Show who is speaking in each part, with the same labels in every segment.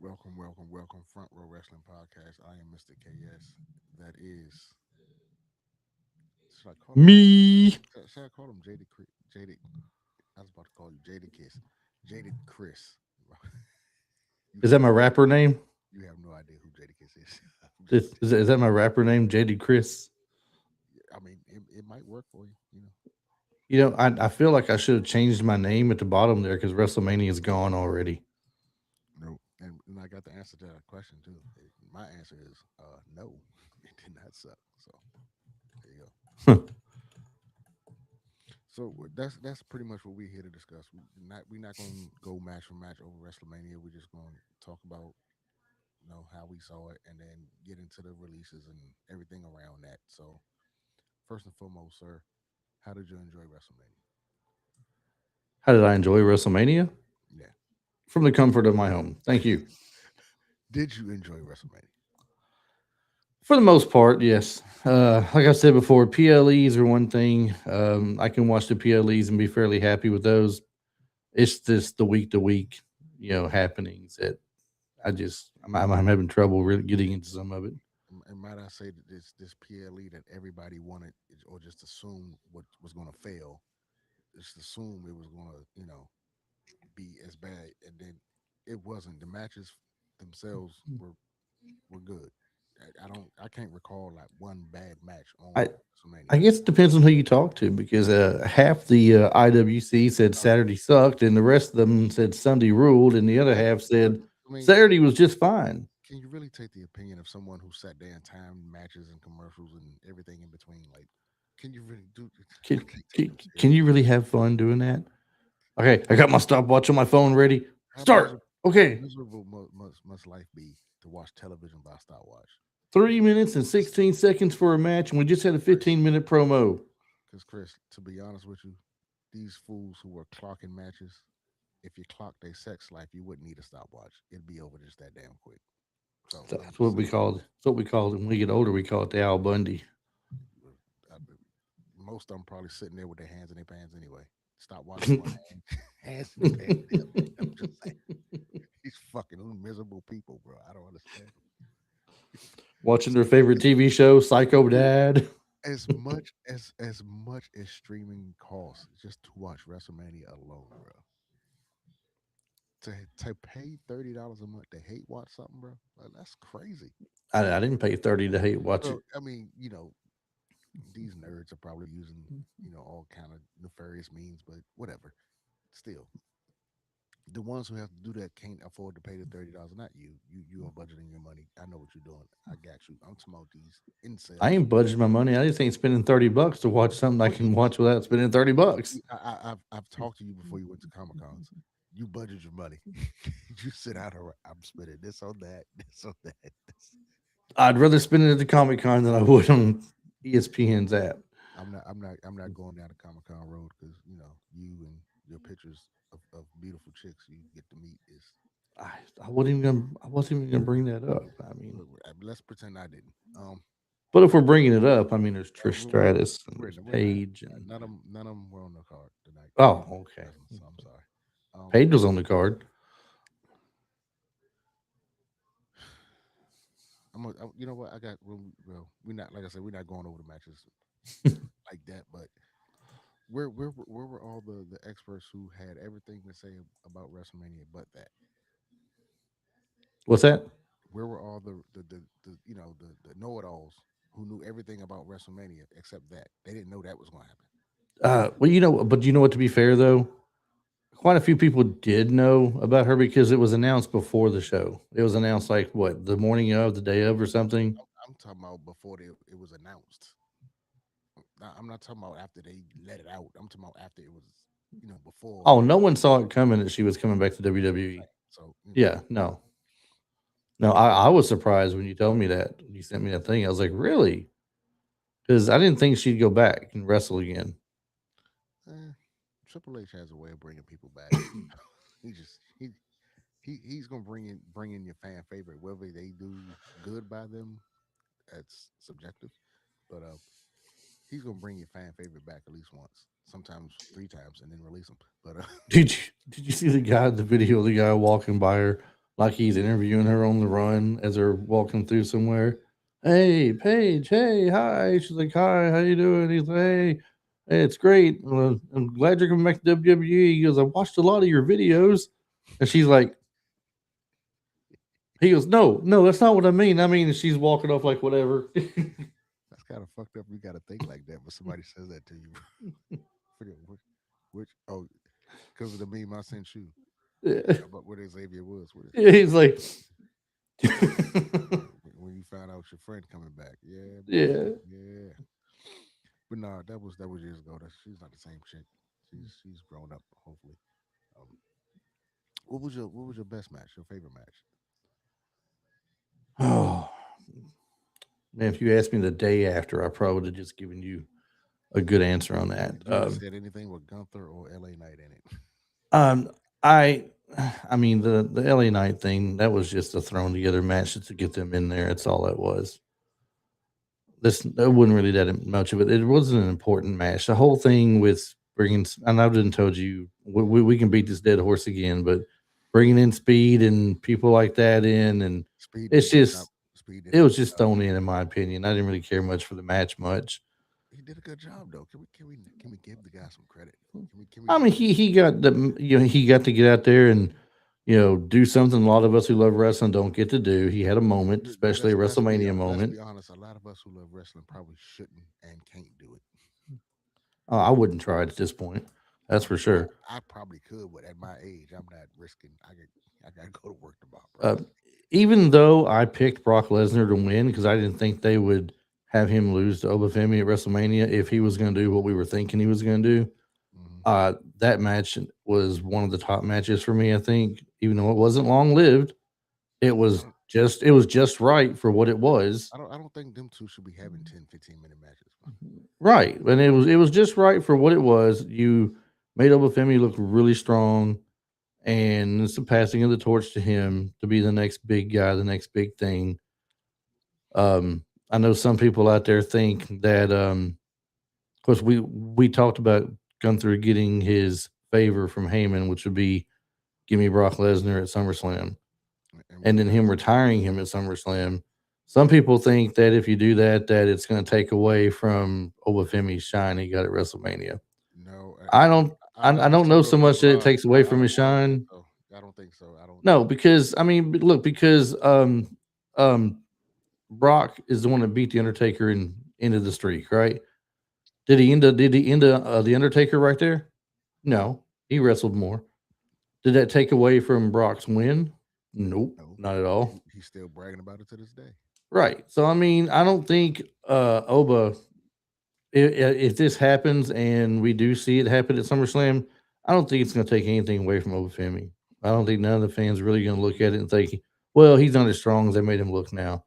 Speaker 1: Welcome, Front Row Wrestling Podcast. I am Mr. KS. That is, should I call him?
Speaker 2: Me.
Speaker 1: Should I call him Jaded? Jaded. I was about to call you Jaded Kiss. Jaded Chris. you
Speaker 2: Is
Speaker 1: have
Speaker 2: that my rapper name?
Speaker 1: you have no idea who Jaded Kiss is. I'm just
Speaker 2: Is that my rapper name, JD Chris?
Speaker 1: I mean, it might work for you.
Speaker 2: I feel like I should have changed my name at the bottom there because WrestleMania is gone already.
Speaker 1: No, and I got the answer to that question too. My answer is no. It did not suck. So there you go. So that's pretty much what we're here to discuss. We're not going to go match for match over WrestleMania. We're just going to talk about how we saw it, and then get into the releases and everything around that. So first and foremost, sir, how did you enjoy WrestleMania?
Speaker 2: How did I enjoy WrestleMania?
Speaker 1: Yeah,
Speaker 2: From the comfort of my home. Thank you.
Speaker 1: did you enjoy WrestleMania?
Speaker 2: For the most part, yes. Like I said before, PLEs are one thing. I can watch the PLEs and be fairly happy with those. It's just the week to week, happenings that I'm having trouble really getting into some of it.
Speaker 1: And might I say that this PLE that everybody wanted, or just assumed what was going to fail, just assumed it was going to be as bad, and then it wasn't. The matches themselves were good. I can't recall like one bad match on
Speaker 2: I
Speaker 1: WrestleMania.
Speaker 2: I guess it depends on who you talk to because half the IWC said
Speaker 1: Oh,
Speaker 2: Saturday sucked, and the rest of them said Sunday ruled, and the other
Speaker 1: like,
Speaker 2: half
Speaker 1: but
Speaker 2: said
Speaker 1: I mean,
Speaker 2: Saturday was just fine.
Speaker 1: can you really take the opinion of someone who sat there and timed matches and commercials and everything in between? Like, can you really do? I
Speaker 2: Can,
Speaker 1: can't take
Speaker 2: can,
Speaker 1: them
Speaker 2: can
Speaker 1: serious.
Speaker 2: you really have fun doing that? Okay, I got my stopwatch on my phone ready.
Speaker 1: How
Speaker 2: Start. Okay,
Speaker 1: miserable must life be to watch television by stopwatch?
Speaker 2: 3 minutes and 16 seconds for a match, and we just had a
Speaker 1: Chris,
Speaker 2: 15-minute promo.
Speaker 1: because Chris, to be honest with you, these fools who were clocking matches, if you clocked their sex life, you wouldn't need a stopwatch. It'd be over just that damn quick. So
Speaker 2: So
Speaker 1: I'm
Speaker 2: that's
Speaker 1: just
Speaker 2: what we
Speaker 1: saying.
Speaker 2: called. That's what we called it when we get older. We call it the Al Bundy.
Speaker 1: I, most of them probably sitting there with their hands in their pants anyway. Stopwatch in one hand, hands in the pants in the other. I'm just saying, these fucking miserable people, bro. I don't understand.
Speaker 2: Watching
Speaker 1: So
Speaker 2: their favorite TV show, Psycho Dad.
Speaker 1: as much as streaming costs just to watch WrestleMania alone, bro. To pay $30 a month to hate watch something, bro. Like, that's crazy.
Speaker 2: I didn't pay 30 to hate watch
Speaker 1: Well,
Speaker 2: it.
Speaker 1: I mean, these nerds are probably using all kind of nefarious means, but whatever. Still, the ones who have to do that can't afford to pay the $30. Not you. You are budgeting your money. I know what you're doing. I got you. I'm talking about these
Speaker 2: I
Speaker 1: incels.
Speaker 2: ain't budging my money. I just ain't spending $30 to watch something I
Speaker 1: Oh,
Speaker 2: can watch without spending $30.
Speaker 1: I've talked to you before you went to Comic Cons. You budget your money. You sit out here. I'm spending this on that, this on that. This.
Speaker 2: I'd rather spend it at the Comic Con than I would on ESPN's app.
Speaker 1: I'm not going down the Comic Con road because you and your pictures of beautiful chicks you get to meet is.
Speaker 2: I, I wasn't even gonna bring that up. I mean,
Speaker 1: Let's pretend I didn't.
Speaker 2: but if we're bringing it up, I mean, there's Trish
Speaker 1: We're
Speaker 2: Stratus and there's
Speaker 1: we're not.
Speaker 2: Paige and
Speaker 1: None of them were on the card tonight.
Speaker 2: oh, okay.
Speaker 1: Present, so I'm sorry. Um,
Speaker 2: Paige was on the card.
Speaker 1: you know what? I got well. We're not, like I said, we're not going over the matches like that. But where were all the experts who had everything to say about WrestleMania but that?
Speaker 2: What's that?
Speaker 1: Where were all the know-it-alls who knew everything about WrestleMania except that they didn't know that was going to happen?
Speaker 2: Well, but you know what? To be fair, though, quite a few people did know about her because it was announced before the show. It was announced like what the morning of, the day of, or something.
Speaker 1: I'm talking about before it was announced. I'm not talking about after they let it out. I'm talking about after it was, before.
Speaker 2: Oh, no one saw it coming that she was coming back to WWE.
Speaker 1: Right. So
Speaker 2: Yeah, no, no. I was surprised when you told me that. When you sent me that thing, I was like, really? Because I didn't think she'd go back and wrestle again.
Speaker 1: eh, Triple H has a way of bringing people back. He just he's gonna bring in your fan favorite, whether they do good by them. That's subjective, but he's gonna bring your fan favorite back at least once, sometimes three times, and then release them. But
Speaker 2: Did you see the guy, the video of the guy walking by her? like he's interviewing her on the run as they're walking through somewhere. Hey, Paige. Hey, hi. She's like, hi. How you doing? He's like, hey, it's great. Well, I'm glad you're coming back to WWE. He goes, I watched a lot of your videos, and she's like, he goes, no, that's not what I mean. I mean, she's walking off like whatever.
Speaker 1: That's kind of fucked up. You got to think like that, but somebody says that to you. Forget which oh, because of the meme I sent you
Speaker 2: Yeah,
Speaker 1: about what Xavier was. What is,
Speaker 2: he's like,
Speaker 1: when you found out your friend coming back? Yeah, boy.
Speaker 2: yeah.
Speaker 1: Yeah, but nah, that was years ago. She's not the same chick. She's grown up. Hopefully. Um, what was your best match? Your favorite match?
Speaker 2: Oh man, if you asked me the day after, I probably would have just given you a good answer on that.
Speaker 1: You would have said anything with Gunther or L.A. Knight in it.
Speaker 2: Um, I, I mean the LA Knight thing that was just a thrown together match just to get them in there. That's all it was. This that wasn't really that much of it. It wasn't an important match. The whole thing with bringing, and I didn't told you we can beat this dead horse again, but bringing in Speed and people like that in, and
Speaker 1: Speed did
Speaker 2: it's
Speaker 1: a good job.
Speaker 2: just
Speaker 1: Speed did a
Speaker 2: it
Speaker 1: good
Speaker 2: was just
Speaker 1: job.
Speaker 2: thrown in my opinion. I didn't really care much for the match much.
Speaker 1: He did a good job though. Can we give the guy some credit? Can we
Speaker 2: I
Speaker 1: give
Speaker 2: mean,
Speaker 1: him?
Speaker 2: he got the he got to get out there and do something a lot of us who love wrestling don't get to do. He had a moment, especially a WrestleMania
Speaker 1: Let's
Speaker 2: moment.
Speaker 1: be honest. A lot of us who love wrestling probably shouldn't and can't do it.
Speaker 2: I wouldn't try it at this point. That's for sure.
Speaker 1: I probably could, but at my age, I'm not risking. I got to go to work tomorrow, bro.
Speaker 2: Uh, Even though I picked Brock Lesnar to win because I didn't think they would have him lose to Obafemi at WrestleMania if he was going to do what we were thinking he was going to do.
Speaker 1: Hmm.
Speaker 2: That match was one of the top matches for me. I think, even though it wasn't long lived,
Speaker 1: I don't.
Speaker 2: it was just right for what it was.
Speaker 1: I don't think them two should be having 10, 15 minute matches.
Speaker 2: Right, and it was just right for what it was. You made Obafemi look really strong, and it's the passing of the torch to him to be the next big guy, the next big thing. I know some people out there think that, of course, we talked about Gunther getting his favor from Heyman, which would be give me Brock Lesnar at SummerSlam,
Speaker 1: And
Speaker 2: and
Speaker 1: what
Speaker 2: then
Speaker 1: did I
Speaker 2: him
Speaker 1: say?
Speaker 2: retiring him at SummerSlam. Some people think that if you do that, that it's going to take away from Obafemi's shine he got at WrestleMania.
Speaker 1: No,
Speaker 2: I don't.
Speaker 1: I
Speaker 2: I
Speaker 1: was
Speaker 2: don't know
Speaker 1: told
Speaker 2: so
Speaker 1: over there,
Speaker 2: much that it
Speaker 1: Rob.
Speaker 2: takes away from his
Speaker 1: I don't think
Speaker 2: shine.
Speaker 1: so. I don't think so. I don't.
Speaker 2: No, because I mean, look, because um, Brock is the one that beat the Undertaker and ended the streak, right? Did he end the Undertaker right there? No, he wrestled more. Did that take away from Brock's win? Nope,
Speaker 1: No,
Speaker 2: not at all.
Speaker 1: he's still bragging about it to this day.
Speaker 2: Right. So I mean, I don't think Oba. If this happens and we do see it happen at SummerSlam, I don't think it's going to take anything away from Obafemi. I don't think none of the fans are really going to look at it and think, "Well, he's not as strong as they made him look now."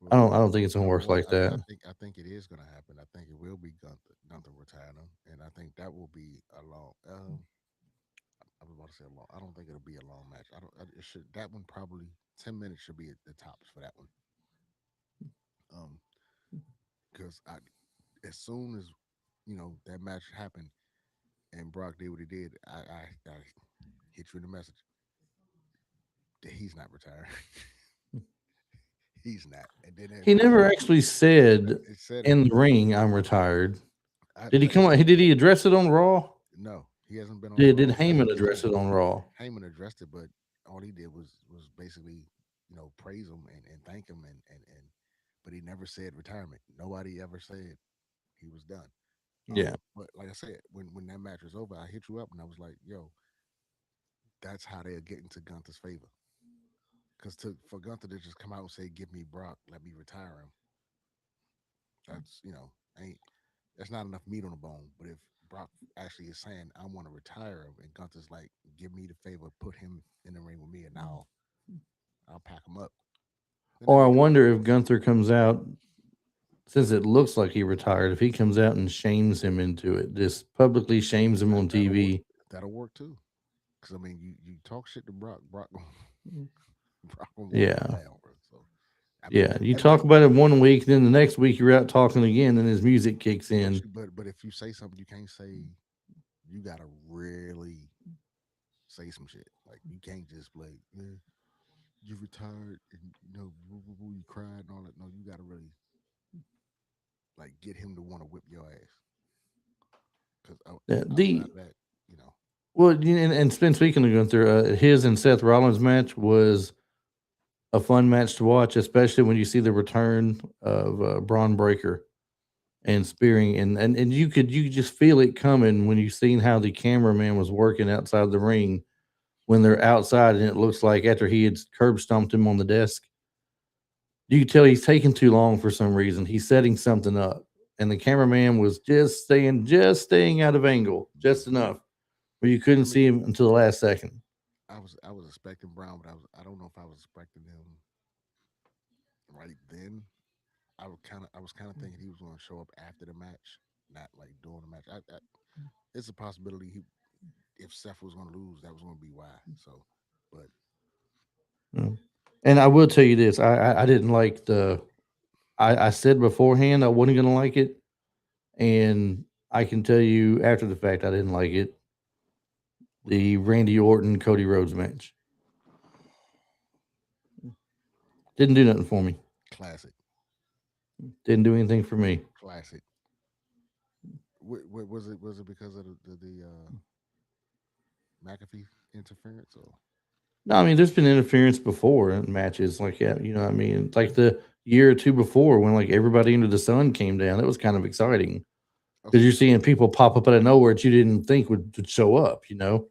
Speaker 1: Well,
Speaker 2: I don't think it's
Speaker 1: you
Speaker 2: going to
Speaker 1: know
Speaker 2: work
Speaker 1: what?
Speaker 2: like that.
Speaker 1: I think it is going to happen. I think it will be Gunther retiring him, and I think that will be a long. I was about to say a long. I don't think it'll be a long match. I don't. It should. That one probably 10 minutes should be at the tops for that one. Because I as soon as that match happened and Brock did what he did, I hit you in the message that he's not retiring. He's not. And then
Speaker 2: He never actually said
Speaker 1: it said it.
Speaker 2: in the ring, "I'm retired."
Speaker 1: I,
Speaker 2: Did he come out? Did he address it on Raw?
Speaker 1: no, he hasn't been on
Speaker 2: Did
Speaker 1: Raw.
Speaker 2: Heyman address it on Raw?
Speaker 1: Heyman addressed it, but all he did was basically praise him and thank him and but he never said retirement. Nobody ever said he was done.
Speaker 2: Yeah.
Speaker 1: But like I said, when that match was over, I hit you up and I was like, "Yo, that's how they're getting to Gunther's favor." Because for Gunther to just come out and say, "Give me Brock, let me retire him," that's ain't that's not enough meat on the bone. But if Brock actually is saying, "I want to retire him," and Gunther's like, "Give me the favor, put him in the ring with me, and I'll pack him up," then
Speaker 2: Or
Speaker 1: that'll
Speaker 2: I
Speaker 1: be
Speaker 2: wonder if Gunther comes out, since it looks like he retired, if he comes out and shames him into it, just publicly shames him
Speaker 1: that,
Speaker 2: on
Speaker 1: that'll work.
Speaker 2: TV.
Speaker 1: That'll work too. Because I mean, you talk shit to Brock, Brock gonna walk you
Speaker 2: Yeah.
Speaker 1: down, bro. So I mean,
Speaker 2: Yeah. You
Speaker 1: and
Speaker 2: talk about it one week, then the next week you're out talking again, and his music kicks in.
Speaker 1: but if you say something, you can't say. You gotta really say some shit. Like you can't just like, yeah. retired and you cried and all that. No, you got to really like get him to want to whip your ass because
Speaker 2: Yeah,
Speaker 1: outside
Speaker 2: the
Speaker 1: of that, you know,
Speaker 2: well, and Spence, speaking of going through his and Seth Rollins match was a fun match to watch, especially when you see the return of Braun Breaker and spearing, and you could just feel it coming when you seen how the cameraman was working outside the ring when they're outside, and it looks like after he had curb stomped him on the desk, you could tell he's taking too long for some reason. He's setting something up, and the cameraman was just staying out of angle just enough where you
Speaker 1: I
Speaker 2: couldn't see
Speaker 1: mean,
Speaker 2: him until the last second.
Speaker 1: I was expecting Brown, but I don't know if I was expecting him right then. I was kind of thinking he was going to show up after the match, not like during the match. It's a possibility he if Seth was going to lose, that was going to be why. So, but
Speaker 2: Mm. And I will tell you this: I didn't like the. I said beforehand I wasn't going to like it, and I can tell you after the fact I didn't like it.
Speaker 1: what did
Speaker 2: The
Speaker 1: you
Speaker 2: Randy Orton Cody Rhodes match didn't do nothing for me.
Speaker 1: classic,
Speaker 2: Didn't do anything for me.
Speaker 1: classic? What was it? Was it because of the McAfee interference or
Speaker 2: No, I mean, there's been interference before in matches like that. You know, what I mean, it's like the year or two before when like everybody under the sun came down. That was kind of exciting because
Speaker 1: okay?
Speaker 2: you're
Speaker 1: So
Speaker 2: seeing people pop up out of nowhere that you didn't think would show up. You know,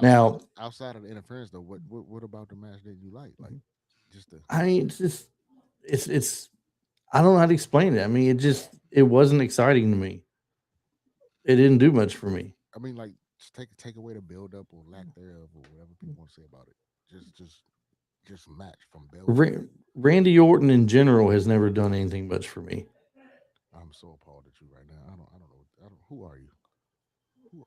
Speaker 2: now
Speaker 1: outside of the interference though, what about the match that you like just the
Speaker 2: I mean, it's just it's I don't know how to explain it. I mean, it wasn't exciting to me. It didn't do much for me.
Speaker 1: I mean like just take away the build up or lack thereof or whatever people want to say about it. Just match from bell to
Speaker 2: Ra-
Speaker 1: bell.
Speaker 2: Randy Orton in general has never done anything much for me.
Speaker 1: I'm so appalled at you right now. I don't know. I don't. Who are you?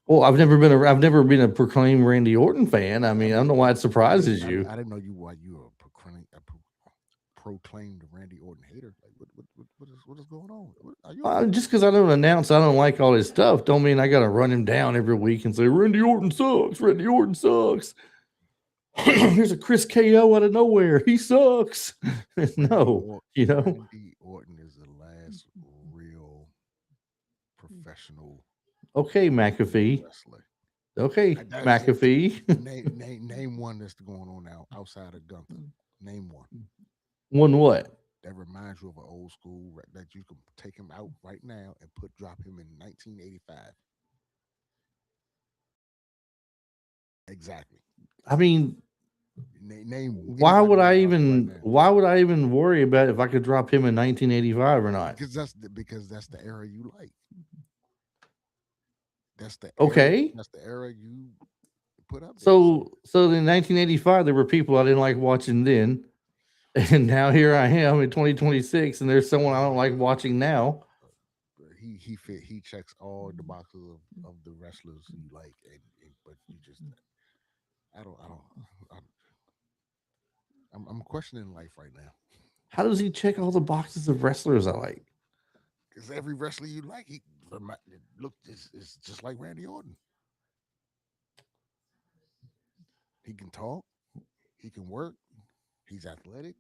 Speaker 2: Well,
Speaker 1: Who
Speaker 2: I've never been a proclaimed Randy Orton fan. I
Speaker 1: I
Speaker 2: mean, I don't know
Speaker 1: mean,
Speaker 2: why it surprises you.
Speaker 1: I didn't know you why you were proclaimed Randy Orton hater. Like what is going on? Are you okay?
Speaker 2: Just because I don't announce I don't like all his stuff, don't mean I got to run him down every week and say Randy Orton sucks. Randy Orton sucks. Here's a Chris KO out of nowhere. He sucks. No, you know.
Speaker 1: Randy Orton is the last real professional
Speaker 2: Okay, McAfee.
Speaker 1: wrestler.
Speaker 2: Okay,
Speaker 1: That's it.
Speaker 2: McAfee.
Speaker 1: Name one that's going on now outside of Gunther. Name one
Speaker 2: Won what?
Speaker 1: that reminds you of an old school that you can take him out right now and put drop him in 1985. Exactly.
Speaker 2: I mean,
Speaker 1: Name anybody on the roster right now
Speaker 2: why would I even worry about if I could drop him in 1985 or not?
Speaker 1: because that's the era you like. That's the era.
Speaker 2: Okay.
Speaker 1: That's the era you put up there. So
Speaker 2: So in 1985 there were people I didn't like watching then, and now here I am in 2026 and there's someone I don't like watching now.
Speaker 1: he checks all the boxes of the wrestlers you like, and but you just I don't I'm questioning life right now
Speaker 2: How does he check all the boxes of wrestlers I like?
Speaker 1: because every wrestler you like he look is just like Randy Orton. He can talk, he can work, he's athletic,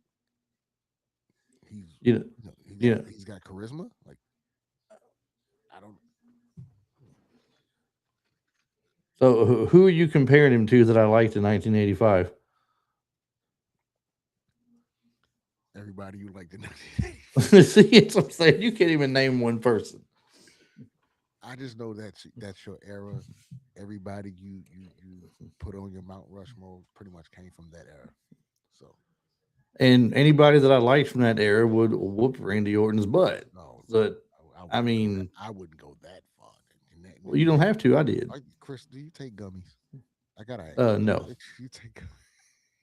Speaker 1: he's
Speaker 2: You know, you know.
Speaker 1: he's got charisma. Like I don't
Speaker 2: So who are you comparing him to that I liked in 1985?
Speaker 1: everybody you like the
Speaker 2: See, it's what I'm saying. You can't even name one person.
Speaker 1: I just know that's your era. Everybody you put on your Mount Rushmore pretty much came from that era. So
Speaker 2: And anybody that I liked from that era would whoop Randy Orton's butt.
Speaker 1: no,
Speaker 2: But
Speaker 1: I
Speaker 2: I
Speaker 1: wouldn't go that.
Speaker 2: mean,
Speaker 1: I wouldn't go that far.
Speaker 2: well, you don't have to. I did.
Speaker 1: Chris, do you take gummies? I gotta ask.
Speaker 2: No,
Speaker 1: You take.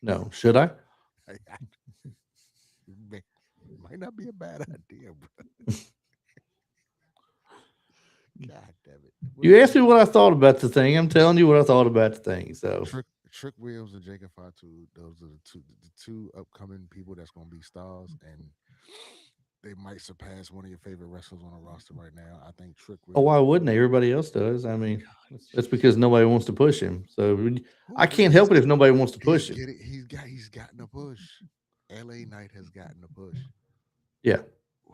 Speaker 2: no. Should I?
Speaker 1: It might not be a bad idea, bro. God damn it!
Speaker 2: You asked me what I thought about the thing. I'm telling you what I thought about the thing. So
Speaker 1: Trick Williams and Jacob Fatu, those are the two upcoming people that's gonna be stars, and they might surpass one of your favorite wrestlers on the roster right now. I think Trick
Speaker 2: Oh,
Speaker 1: Williams.
Speaker 2: why wouldn't they? Everybody else does. I mean, that's because nobody wants to push him. So I
Speaker 1: Who
Speaker 2: can't help it if nobody wants to
Speaker 1: he's
Speaker 2: push him.
Speaker 1: getting he's gotten a push. LA Knight has gotten a push.
Speaker 2: Yeah,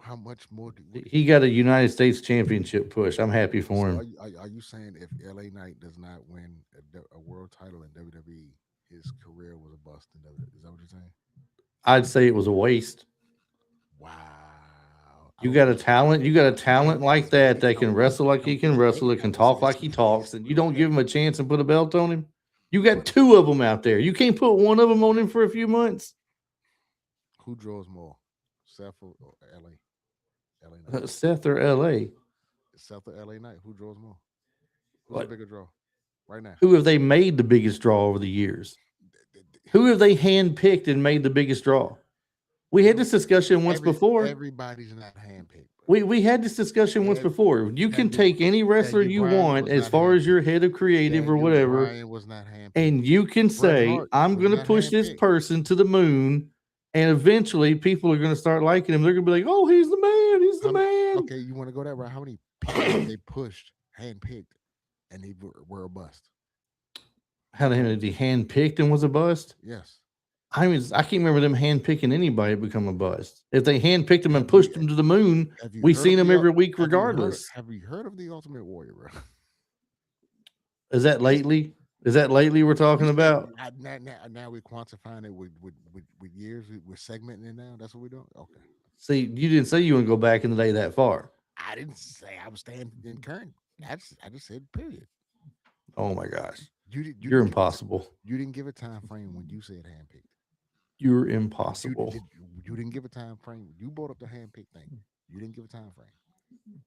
Speaker 1: How much more do what
Speaker 2: he got a United States Championship push. I'm happy for
Speaker 1: so
Speaker 2: him.
Speaker 1: are you saying if LA Knight does not win a world title in WWE, his career was a bust in WWE? Is that what you're saying?
Speaker 2: I'd say it was a waste.
Speaker 1: Wow. I
Speaker 2: You
Speaker 1: don't
Speaker 2: got
Speaker 1: think
Speaker 2: a talent. You got a talent like that that
Speaker 1: I
Speaker 2: can
Speaker 1: would
Speaker 2: wrestle like
Speaker 1: I
Speaker 2: he
Speaker 1: would
Speaker 2: can
Speaker 1: say
Speaker 2: wrestle. That
Speaker 1: I
Speaker 2: can
Speaker 1: would say
Speaker 2: talk like he talks, and you don't
Speaker 1: yeah,
Speaker 2: give him a chance and put a belt on him. You got
Speaker 1: but
Speaker 2: two of them out there. You can't put one of them on him for a few months.
Speaker 1: who draws more? Seth or LA Knight?
Speaker 2: Seth or LA?
Speaker 1: Seth or LA Knight? Who draws more? Who's the
Speaker 2: What?
Speaker 1: bigger draw right now?
Speaker 2: Who have they made the biggest draw over the years? Who have they handpicked and made the biggest draw? We had
Speaker 1: No,
Speaker 2: this discussion once before.
Speaker 1: everybody's not handpicked, bro.
Speaker 2: We had this discussion once
Speaker 1: Ev-
Speaker 2: before. You can
Speaker 1: Daniel
Speaker 2: take any wrestler
Speaker 1: Daniel
Speaker 2: you
Speaker 1: Bryan
Speaker 2: want
Speaker 1: was
Speaker 2: as
Speaker 1: not
Speaker 2: far as
Speaker 1: handpicked.
Speaker 2: your head of creative or
Speaker 1: Daniel
Speaker 2: whatever,
Speaker 1: Bryan was not handpicked.
Speaker 2: and you can
Speaker 1: Bret
Speaker 2: say,
Speaker 1: Hart
Speaker 2: I'm
Speaker 1: was
Speaker 2: going to
Speaker 1: not
Speaker 2: push this
Speaker 1: handpicked.
Speaker 2: person to the moon, and eventually people are going to start liking him. They're going to be like, oh, he's the man. He's the
Speaker 1: How,
Speaker 2: man.
Speaker 1: okay, you want to go that route? How many people have they pushed, handpicked, and they were a bust?
Speaker 2: How the hell did he handpicked and was a bust?
Speaker 1: Yes.
Speaker 2: I can't remember them handpicking anybody to become a bust. If they handpicked him and
Speaker 1: Have you
Speaker 2: pushed him to the moon,
Speaker 1: have you
Speaker 2: we
Speaker 1: heard
Speaker 2: seen
Speaker 1: of
Speaker 2: him
Speaker 1: the
Speaker 2: every week regardless.
Speaker 1: have you heard of the Ultimate Warrior, bro?
Speaker 2: Is that lately? Is that lately we're talking
Speaker 1: Yes, that,
Speaker 2: about?
Speaker 1: now we're quantifying it with years. We're segmenting it now. That's what we're doing. Okay.
Speaker 2: See, you didn't say you want to go back in the day that far.
Speaker 1: I didn't say I was staying in current. I just said period.
Speaker 2: Oh my gosh.
Speaker 1: You
Speaker 2: You're
Speaker 1: didn't give
Speaker 2: impossible.
Speaker 1: you didn't give a time frame when you said handpicked.
Speaker 2: You're
Speaker 1: You
Speaker 2: impossible.
Speaker 1: did you didn't give a time frame. You brought up the handpicked thing. You didn't give a time frame.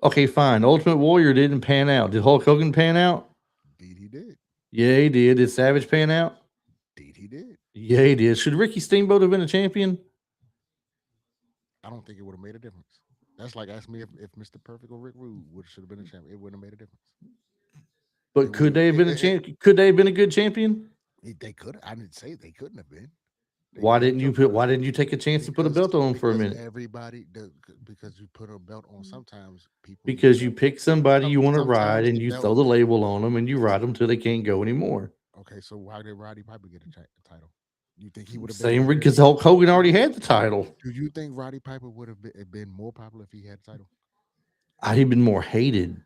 Speaker 2: Okay, fine. Ultimate Warrior didn't pan out. Did Hulk Hogan pan out?
Speaker 1: Indeed, he did.
Speaker 2: Yeah, he did. Did Savage pan out?
Speaker 1: Indeed, he did.
Speaker 2: Yeah, he did. Should Ricky Steamboat have been a champion?
Speaker 1: I don't think it would have made a difference. That's like asking me if Mr. Perfect or Rick Rude would should have been a champion. It wouldn't have made a difference. It
Speaker 2: But
Speaker 1: would
Speaker 2: could
Speaker 1: have.
Speaker 2: they have been a champion? Could they have been a good champion?
Speaker 1: They could. I didn't say they couldn't have been. They
Speaker 2: Why
Speaker 1: could have
Speaker 2: didn't you
Speaker 1: took
Speaker 2: put? Why didn't you take a chance to put a belt on him for a
Speaker 1: because
Speaker 2: minute?
Speaker 1: everybody because you put a belt on. Sometimes people use
Speaker 2: Because you pick somebody you want to ride
Speaker 1: sometimes
Speaker 2: and
Speaker 1: the
Speaker 2: you
Speaker 1: belt.
Speaker 2: throw the label on them and you ride them till they can't go anymore.
Speaker 1: Okay, so why did Roddy Piper get a title? You think he would have been
Speaker 2: Same
Speaker 1: more?
Speaker 2: because Hulk Hogan already had the title.
Speaker 1: Do you think Roddy Piper would have been more popular if he had a title?
Speaker 2: He'd been more hated.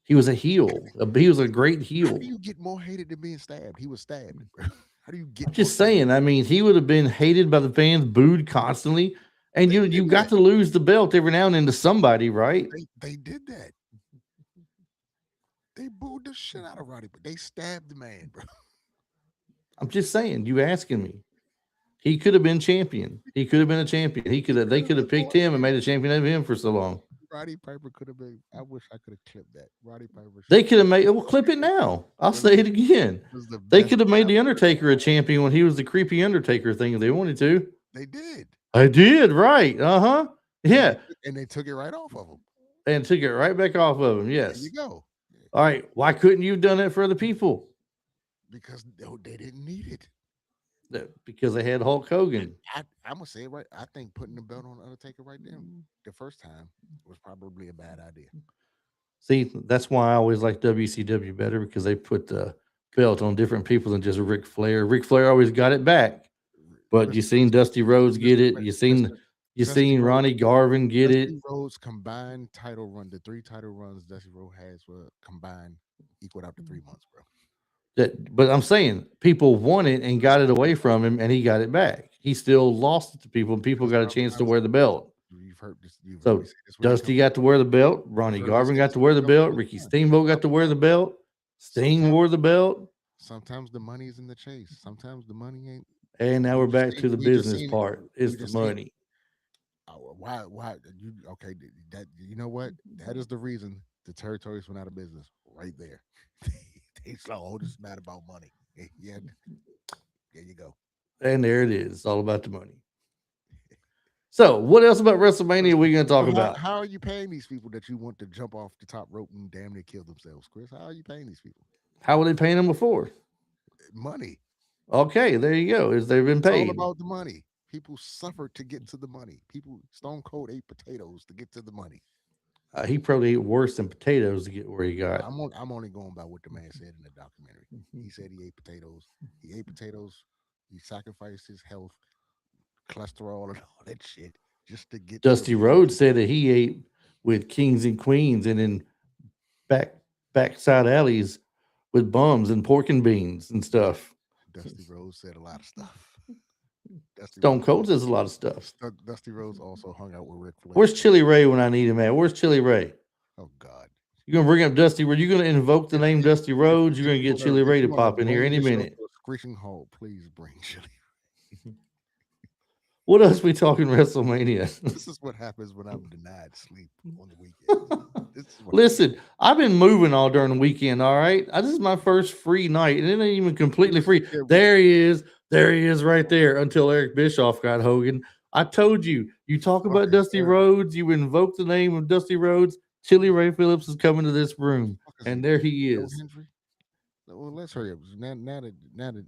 Speaker 2: He was a heel. He was a great
Speaker 1: How do
Speaker 2: heel.
Speaker 1: you get more hated than being stabbed? He was stabbed. How do you
Speaker 2: I'm
Speaker 1: get more
Speaker 2: just
Speaker 1: hated?
Speaker 2: saying. I mean, he would have been hated by the fans, booed constantly, and
Speaker 1: They
Speaker 2: you
Speaker 1: did
Speaker 2: got
Speaker 1: that.
Speaker 2: to lose the belt every now and then to somebody, right?
Speaker 1: They did that. They booed the shit out of Roddy, but they stabbed the man, bro.
Speaker 2: I'm just saying. You asking me? He could have been champion. He could have been a champion. He could have. They
Speaker 1: Could have
Speaker 2: could have
Speaker 1: been
Speaker 2: picked
Speaker 1: more.
Speaker 2: him and made a champion of him for so long.
Speaker 1: Roddy Piper could have been. I wish I could have clipped that. Roddy Piper
Speaker 2: They could have made. We'll clip it now. I'll
Speaker 1: was
Speaker 2: say it again.
Speaker 1: was the
Speaker 2: They
Speaker 1: best
Speaker 2: could have made the
Speaker 1: ever.
Speaker 2: Undertaker a champion when he was the creepy Undertaker thing if they wanted to.
Speaker 1: They did,
Speaker 2: I did, right. Uh-huh.
Speaker 1: and
Speaker 2: Yeah.
Speaker 1: they took it right off of him.
Speaker 2: And took it right back off of him.
Speaker 1: There you
Speaker 2: Yes.
Speaker 1: go.
Speaker 2: All right. Why couldn't you have done that for other people?
Speaker 1: Because they didn't need it.
Speaker 2: Because they had Hulk Hogan.
Speaker 1: I'm gonna say it right. I think putting the belt on Undertaker right there the first time was probably a bad idea.
Speaker 2: See, that's why I always like WCW better because they put the belt on different people than just Ric Flair. Ric Flair always got it back. But you
Speaker 1: Mr.
Speaker 2: seen Dusty Rhodes get it.
Speaker 1: Mr.
Speaker 2: You
Speaker 1: Dusty
Speaker 2: seen
Speaker 1: Rhodes,
Speaker 2: Ronnie Garvin get it.
Speaker 1: Dusty Rhodes combined title run, the 3 title runs Dusty Rhodes has were combined equaled out to 3 months, bro.
Speaker 2: But I'm saying people won it and got it away from him, and he got it back. He still lost it to people, and people got a chance to wear the belt.
Speaker 1: You've heard this. You've heard me
Speaker 2: So
Speaker 1: say this when it
Speaker 2: Dusty
Speaker 1: comes.
Speaker 2: got to wear the belt.
Speaker 1: You've
Speaker 2: Ronnie
Speaker 1: heard me
Speaker 2: Garvin
Speaker 1: say
Speaker 2: got
Speaker 1: this
Speaker 2: to
Speaker 1: when
Speaker 2: wear
Speaker 1: it
Speaker 2: the
Speaker 1: comes to
Speaker 2: belt.
Speaker 1: the
Speaker 2: Ricky
Speaker 1: time.
Speaker 2: Steamboat got to wear the belt. Sting
Speaker 1: Sometimes,
Speaker 2: wore the belt.
Speaker 1: sometimes the money is in the chase. Sometimes the money ain't.
Speaker 2: And now we're back to the
Speaker 1: We just
Speaker 2: business
Speaker 1: seen it.
Speaker 2: part. It's
Speaker 1: We
Speaker 2: the
Speaker 1: just seen.
Speaker 2: money.
Speaker 1: Why you okay? That you know what? That is the reason the territories went out of business. Right there. They saw, oh, this is not about money. Yeah, there you go.
Speaker 2: And there it is. It's all about the money. So, what else about WrestleMania are we going to talk
Speaker 1: So
Speaker 2: about?
Speaker 1: how are you paying these people that you want to jump off the top rope and damn near kill themselves, Chris? How are you paying these people?
Speaker 2: How were they paying them before?
Speaker 1: Money.
Speaker 2: Okay, there you go. Is they've been
Speaker 1: It's all
Speaker 2: paid.
Speaker 1: about the money. People suffered to get to the money. People Stone Cold ate potatoes to get to the money.
Speaker 2: He probably ate worse than potatoes to get where he got.
Speaker 1: I'm only going by what the man said in the documentary. He said he ate potatoes. He ate potatoes. He sacrificed his health, cholesterol, and all that shit just to get to the
Speaker 2: Dusty
Speaker 1: finish.
Speaker 2: Rhodes said that he ate with kings and queens and in back backside alleys with bums and pork and beans and stuff.
Speaker 1: Dusty Rhodes said a lot of stuff. Dusty
Speaker 2: Stone
Speaker 1: Rhodes
Speaker 2: Cold
Speaker 1: also
Speaker 2: says a lot of stuff.
Speaker 1: Dusty Rhodes also hung out with Ric Flair.
Speaker 2: Where's Chili Ray when I need him at? Where's Chili Ray?
Speaker 1: Oh God!
Speaker 2: You're gonna bring up Dusty. You're gonna invoke the
Speaker 1: If
Speaker 2: name
Speaker 1: if
Speaker 2: Dusty Rhodes. You're
Speaker 1: if
Speaker 2: gonna
Speaker 1: you
Speaker 2: get
Speaker 1: want to
Speaker 2: Chili
Speaker 1: if
Speaker 2: Ray
Speaker 1: you
Speaker 2: to
Speaker 1: want to
Speaker 2: pop in here
Speaker 1: bring
Speaker 2: any
Speaker 1: the show to
Speaker 2: minute.
Speaker 1: a screeching halt, please bring Chili.
Speaker 2: What else we talking WrestleMania?
Speaker 1: This is what happens when I'm denied sleep on the weekend. This is what happens.
Speaker 2: Listen, I've been moving all during the weekend. All right, this is my first free night, and it ain't even completely free.
Speaker 1: Yeah,
Speaker 2: There he is. There he is, right there. Until Eric Bischoff got Hogan. I told you. You talk about
Speaker 1: okay,
Speaker 2: Dusty Rhodes. You invoke the name of Dusty Rhodes. Chili Ray Phillips is coming to this room,
Speaker 1: fuck is he?
Speaker 2: and there he
Speaker 1: Joe
Speaker 2: is.
Speaker 1: Hendry? Well, let's hurry up. Now that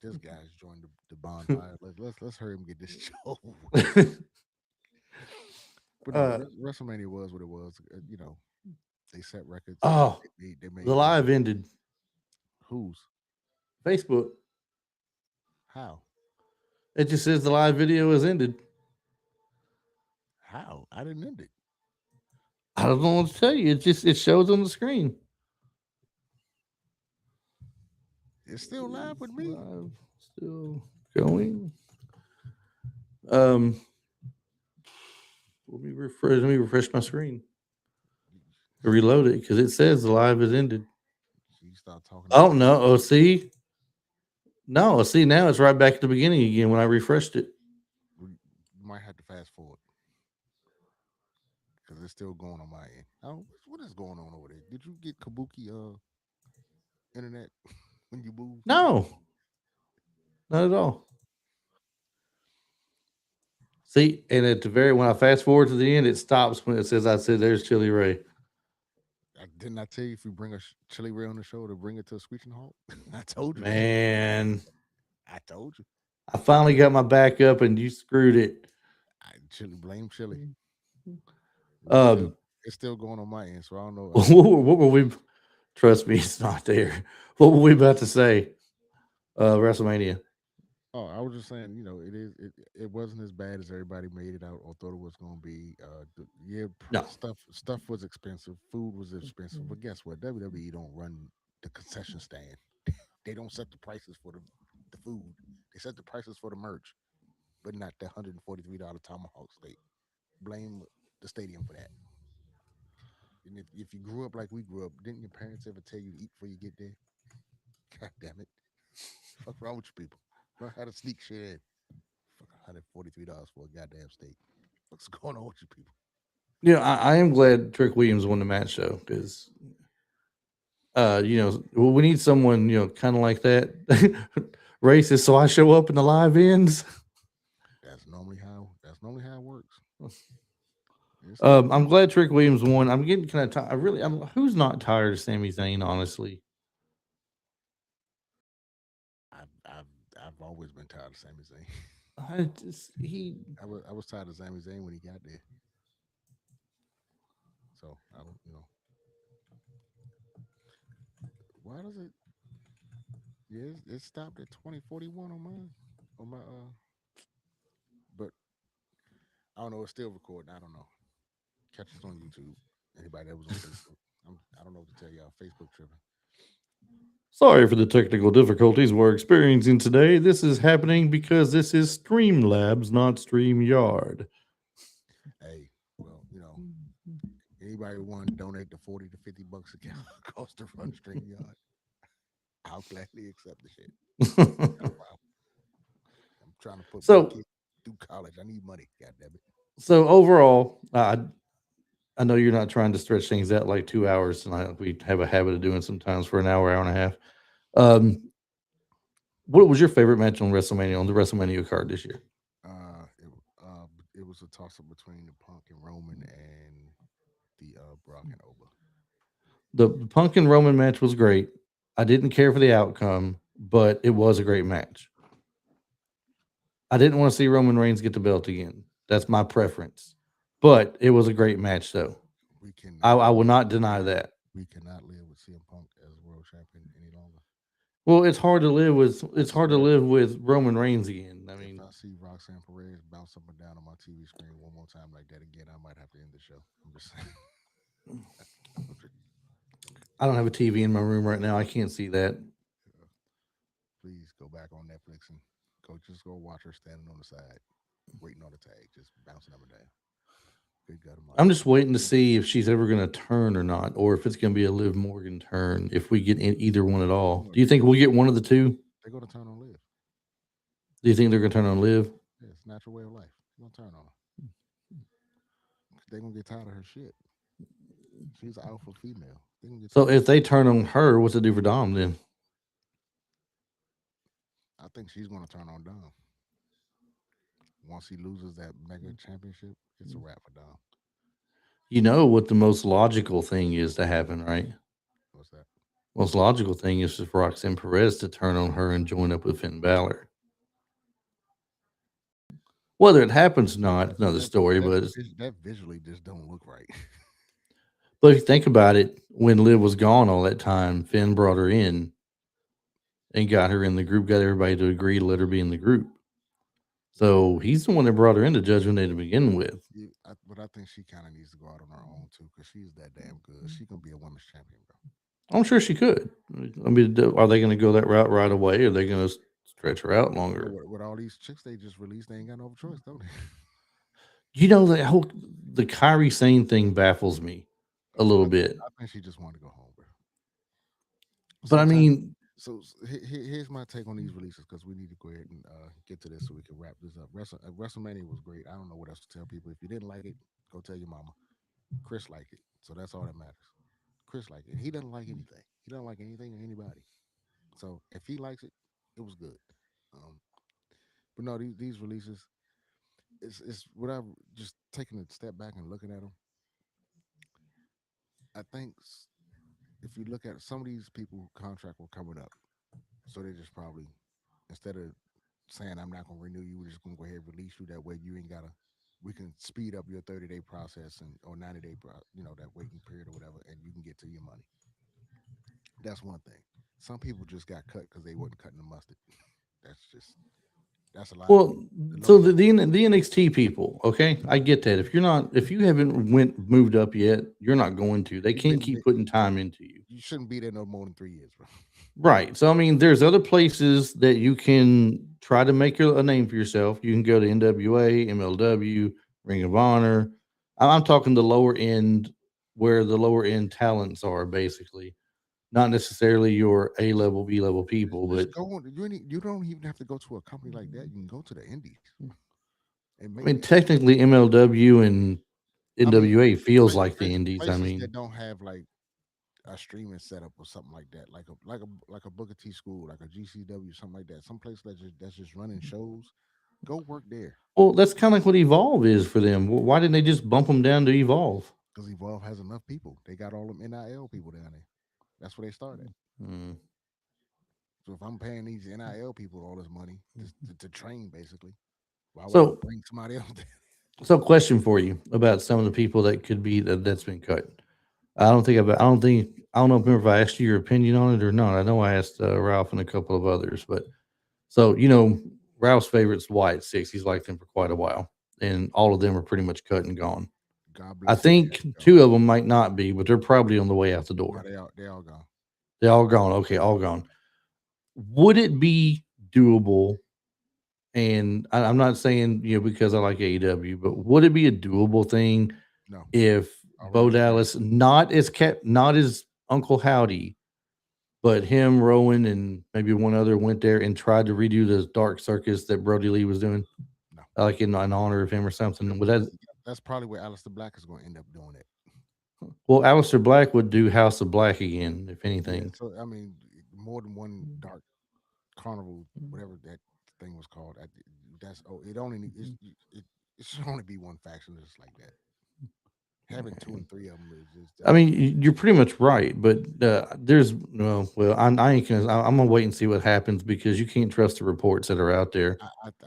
Speaker 1: this guy's joined the bonfire, let's hurry up and get this show. But no,
Speaker 2: uh,
Speaker 1: WrestleMania was what it was. They set records.
Speaker 2: oh,
Speaker 1: They made
Speaker 2: the live ended.
Speaker 1: who's
Speaker 2: Facebook.
Speaker 1: how
Speaker 2: It just says the live video has ended.
Speaker 1: how I didn't end it.
Speaker 2: I don't know what to tell you. It shows on the screen.
Speaker 1: It's still live with me.
Speaker 2: Live, still going. Um, Let me refresh my screen. Reload it because it says the live is ended.
Speaker 1: So you start talking
Speaker 2: Oh
Speaker 1: about
Speaker 2: no! Oh, see, no, see now it's right back at the beginning again when I refreshed it.
Speaker 1: you might have to fast forward because it's still going on my end. Oh, what is going on over there? Did you get Kabuki internet when you moved?
Speaker 2: No, not at all. See, and at the very when I fast forward to the end, it stops when it says I said there's Chili Ray.
Speaker 1: Didn't I tell you if you bring a chili ray on the show to bring it to a screeching halt? I told you that.
Speaker 2: Man,
Speaker 1: I told you.
Speaker 2: I finally got my back up and you screwed it.
Speaker 1: Blame chili. It's still
Speaker 2: Um,
Speaker 1: it's still going on my end, so I don't know.
Speaker 2: what were we? Trust me, it's not there. What were we about to say? WrestleMania.
Speaker 1: Oh, I was just saying, it wasn't as bad as everybody made it out or thought it was going to be. Yeah,
Speaker 2: No.
Speaker 1: stuff was expensive, food was expensive, but guess what? WWE don't run the concession stand. They don't set the prices for the food. They set the prices for the merch, but not the $143 tomahawk steak. Blame the stadium for that. And if you grew up like we grew up, didn't your parents ever tell you to eat before you get there? God damn it! What's wrong with you people? Learn how to sneak shit in. Fuck $143 for a goddamn steak. What's going on with you people?
Speaker 2: Yeah, I am glad Trick Williams won the match though, because we need someone kind of like that, racist. So I show up in the live ends.
Speaker 1: That's normally how it works. It's still
Speaker 2: I'm glad Trick Williams won. I'm getting kind of tired. I'm. Who's not tired of Sami Zayn? Honestly,
Speaker 1: I've always been tired of Sami Zayn.
Speaker 2: I just he.
Speaker 1: I was tired of Sami Zayn when he got there. So I don't why does it yeah it stopped at 2041 on mine on my but I don't know, it's still recording. I don't know. Catch us on YouTube. Anybody that was on Facebook. I don't know what to tell y'all. Facebook tripping.
Speaker 2: Sorry for the technical difficulties we're experiencing today. This is happening because this is Streamlabs, not StreamYard.
Speaker 1: Hey, well, anybody want to donate the 40 to $50 a cost to run StreamYard, I'll gladly accept the shit. No problem. I'm trying to put my
Speaker 2: so,
Speaker 1: kids through college. I need money. God damn it.
Speaker 2: so overall, I know you're not trying to stretch things out like 2 hours tonight. We have a habit of doing sometimes for an hour, hour and a half. Um, what was your favorite match on WrestleMania on the WrestleMania card this year?
Speaker 1: It was a toss up between the Punk and Roman and the Brock and Oba.
Speaker 2: The Punk and Roman match was great. I didn't care for the outcome, but it was a great match. I didn't want to see Roman Reigns get the belt again. That's my preference. But it was a great match, though.
Speaker 1: We
Speaker 2: I
Speaker 1: cannot
Speaker 2: will not deny that.
Speaker 1: we cannot live with CM Punk as world champion any longer.
Speaker 2: Well, it's
Speaker 1: I
Speaker 2: hard to
Speaker 1: swear,
Speaker 2: live with Roman Reigns again. I
Speaker 1: if
Speaker 2: mean,
Speaker 1: I see Roxanne Perez bounce up and down on my TV screen one more time like that again, I might have to end the show. I'm just saying. I'm just,
Speaker 2: I don't have a TV in my room right now. I can't see that.
Speaker 1: uh, please go back on Netflix and go watch her standing on the side, waiting on the tag, just bouncing up and down. Good God
Speaker 2: I'm
Speaker 1: Almighty!
Speaker 2: just waiting to see if she's ever going to turn or not, or if it's going to be a Liv Morgan turn. If we get in either one at all,
Speaker 1: No,
Speaker 2: do you think we'll get one of the two?
Speaker 1: they're gonna turn on Liv.
Speaker 2: Do you think they're going to turn on Liv?
Speaker 1: Yeah, it's a natural way of life. They're gonna turn on her. They're gonna get tired of her shit. She's an alpha female. They're gonna get
Speaker 2: So
Speaker 1: tired of
Speaker 2: if
Speaker 1: her.
Speaker 2: they turn on her, what's it do for Dom then?
Speaker 1: I think she's gonna turn on Dom. Once he loses that mega championship, it's a wrap for Dom.
Speaker 2: You know what the most logical thing is to happen, right?
Speaker 1: What's that?
Speaker 2: Most logical thing is for Roxanne Perez to turn on her and join up with Finn Balor. Whether it happens or not,
Speaker 1: That
Speaker 2: another
Speaker 1: that
Speaker 2: story.
Speaker 1: that,
Speaker 2: But
Speaker 1: that visually just don't look right.
Speaker 2: but if you think about it, when Liv was gone all that time, Finn brought her in and got her in the group, got everybody to agree to let her be in the group. So he's the one that brought her into Judgment Day to begin with.
Speaker 1: But I think she kind of needs to go out on her own too, because she's that damn good. She gonna be a women's champion, bro.
Speaker 2: I'm sure she could. I mean, are they going to go that route right away? Or are they going to stretch her out
Speaker 1: But
Speaker 2: longer?
Speaker 1: with all these chicks they just released, they ain't got no choice, don't they?
Speaker 2: You know, the Kyrie Sane thing baffles me a little bit.
Speaker 1: I think she just wanted to go home, bro.
Speaker 2: But I
Speaker 1: Sometimes.
Speaker 2: mean,
Speaker 1: Here's my take on these releases because we need to go ahead and get to this so we can wrap this up. WrestleMania was great. I don't know what else to tell people. If you didn't like it, go tell your mama. Chris liked it, so that's all that matters. Chris liked it. He doesn't like anything. He doesn't like anything or anybody. So if he likes it, it was good. Um, but no, these releases, it's what I've just taking a step back and looking at them. I think if you look at some of these people, contract were coming up, so they just probably instead of saying I'm not gonna renew you, we're just gonna go ahead and release you. That way you ain't gotta. We can speed up your 30-day process and or 90-day, that waiting period or whatever, and you can get to your money. That's one thing. Some people just got cut because they wasn't cutting the mustard. That's just that's a lot of
Speaker 2: well,
Speaker 1: people. The low
Speaker 2: so
Speaker 1: hanging.
Speaker 2: the NXT people, okay, I get that. If you haven't moved up yet, you're not going to. They
Speaker 1: You've
Speaker 2: can't
Speaker 1: been
Speaker 2: keep putting time into you.
Speaker 1: you shouldn't be there no more than 3 years, bro.
Speaker 2: Right. So I mean, there's other places that you can try to make a name for yourself. You can go to NWA, MLW, Ring of Honor. I'm talking the lower end, where the lower end talents are, basically. Not necessarily your A level, B level people, but
Speaker 1: Just go on. You don't even have to go to a company like that. You can go to the indies and
Speaker 2: I
Speaker 1: make.
Speaker 2: mean, technically MLW and
Speaker 1: I mean,
Speaker 2: NWA feels
Speaker 1: places,
Speaker 2: like the indies. I
Speaker 1: places
Speaker 2: mean,
Speaker 1: that don't have like a streaming setup or something like that, like a Booker T school, like a GCW, something like that. Some place that's just running shows. Go work there
Speaker 2: well, that's kind of like what Evolve is for them. Why didn't they just bump them down to Evolve?
Speaker 1: because Evolve has enough people. They got all them NIL people down there. That's where they started.
Speaker 2: Hmm.
Speaker 1: So if I'm paying these NIL people all this money to train, basically, why would I
Speaker 2: So,
Speaker 1: bring somebody else?
Speaker 2: so question for you about some of the people that could be that's been cut. I don't know if I asked you your opinion on it or not. I know I asked Ralph and a couple of others, but so Ralph's favorite's Wyatt Six. He's liked him for quite a while, and all of them are pretty much cut and gone.
Speaker 1: God
Speaker 2: I
Speaker 1: bless him. He had
Speaker 2: think
Speaker 1: to go.
Speaker 2: two of them might not be, but they're probably on the way out the
Speaker 1: No,
Speaker 2: door.
Speaker 1: they all gone.
Speaker 2: They all gone. Okay, all gone. Would it be doable? And I'm not saying because I like AEW, but would it be a doable thing
Speaker 1: No,
Speaker 2: if
Speaker 1: already
Speaker 2: Bo
Speaker 1: scrapped.
Speaker 2: Dallas not as Uncle Howdy, but him, Rowan, and maybe one other went there and tried to redo the Dark Circus that Brody Lee was doing,
Speaker 1: No,
Speaker 2: like in honor of him or something? Would that
Speaker 1: that's, that's probably where Alistair Black is going to end up doing it.
Speaker 2: well, Aleister Black would do House of Black again, if
Speaker 1: Yeah,
Speaker 2: anything.
Speaker 1: so I mean, more than one dark carnival, whatever that thing was called. That's it. Only it should only be one faction just like that. Having two and three of them is just
Speaker 2: I
Speaker 1: that's
Speaker 2: mean, you're pretty much right, but there's no. Well, I ain't gonna. I'm gonna wait and see what happens because you can't trust the reports that are out there.